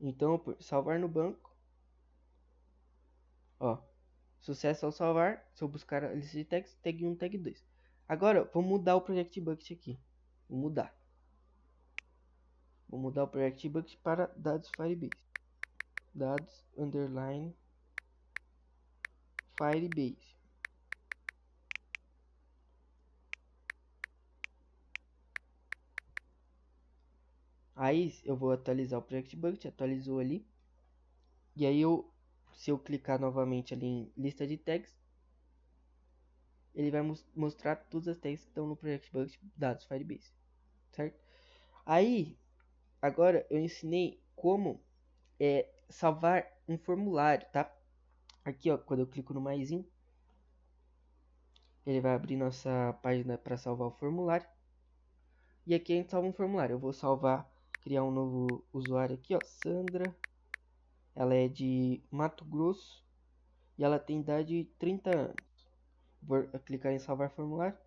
S1: Então, salvar no banco. Ó, sucesso ao salvar. Se eu buscar a lista de tags, tag 1, tag 2. Agora, vou mudar o Project Bucket aqui. Vou mudar o Project Bucket para dados Firebase. Dados underline Firebase. Aí eu vou atualizar o Project Bucket, atualizou ali. E aí se eu clicar novamente ali em lista de tags, ele vai mostrar todas as tags que estão no Project Bucket dados Firebase, certo? Aí, agora eu ensinei como salvar um formulário, tá? Aqui, ó, quando eu clico no maisinho, ele vai abrir nossa página para salvar o formulário. E aqui a gente salva um formulário. Eu vou salvar, criar um novo usuário aqui, ó, Sandra. Ela é de Mato Grosso e ela tem idade de 30 anos. Vou clicar em salvar formulário.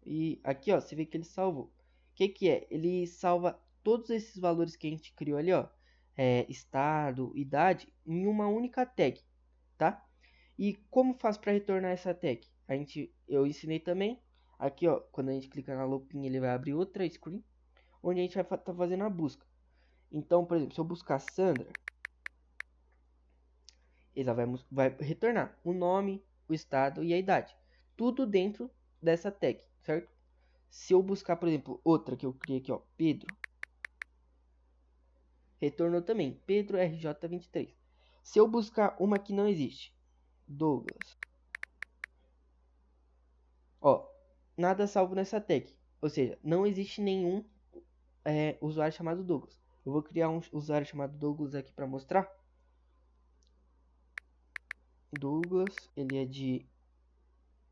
S1: E aqui, ó, você vê que ele salvou. O que que é? Ele salva todos esses valores que a gente criou ali, ó. Estado, idade, em uma única tag, tá? E como faz para retornar essa tag? Eu ensinei também. Aqui, ó, quando a gente clica na lupinha, ele vai abrir outra screen, onde a gente vai estar fazendo a busca. Então, por exemplo, se eu buscar Sandra, ele vai retornar o nome, o estado e a idade. Tudo dentro dessa tag, certo? Se eu buscar, por exemplo, outra que eu criei aqui, ó, Pedro, retornou também, Pedro RJ23. Se eu buscar uma que não existe, Douglas, ó, nada salvo nessa tag. Ou seja, não existe nenhum usuário chamado Douglas. Eu vou criar um usuário chamado Douglas aqui para mostrar. Douglas, ele é de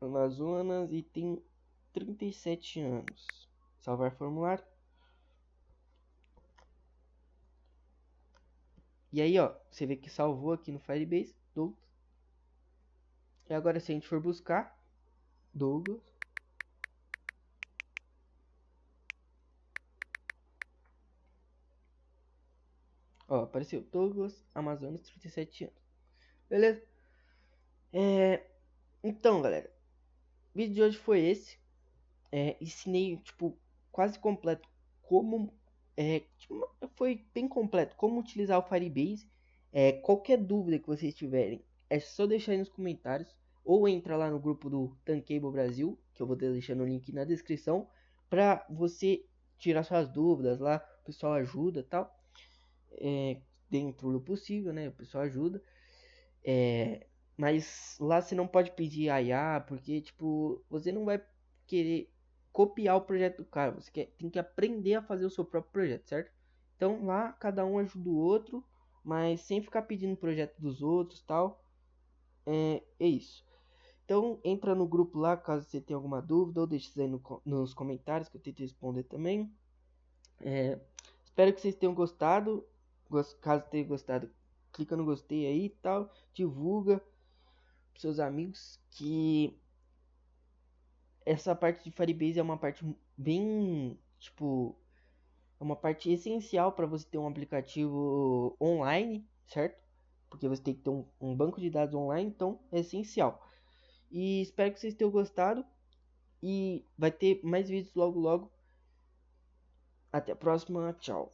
S1: Amazonas e tem 37 anos. Salvar formulário. E aí, ó, você vê que salvou aqui no Firebase, Douglas. E agora se a gente for buscar Douglas, ó, apareceu Douglas, Amazonas, 37 anos. Beleza? Então, galera, o vídeo de hoje foi esse. Ensinei, tipo, quase completo como... tipo, foi bem completo como utilizar o Firebase. Qualquer dúvida que vocês tiverem, é só deixar aí nos comentários. Ou entra lá no grupo do Tankable Brasil, que eu vou deixando o link na descrição, para você tirar suas dúvidas lá. O pessoal ajuda e tal. Dentro do possível, né? O pessoal ajuda. Mas lá você não pode pedir IA, porque, tipo, você não vai querer copiar o projeto do cara. Você tem que aprender a fazer o seu próprio projeto, certo? Então lá cada um ajuda o outro, mas sem ficar pedindo projeto dos outros, tal. É isso. Então entra no grupo lá caso você tenha alguma dúvida, ou deixe isso aí nos comentários que eu tento responder também. Espero que vocês tenham gostado. Caso tenha gostado, clica no gostei aí e tal, divulga pros seus amigos que essa parte de Firebase é uma parte bem, tipo, é uma parte essencial para você ter um aplicativo online, certo? Porque você tem que ter um banco de dados online, então é essencial. E espero que vocês tenham gostado. E vai ter mais vídeos logo logo. Até a próxima, tchau.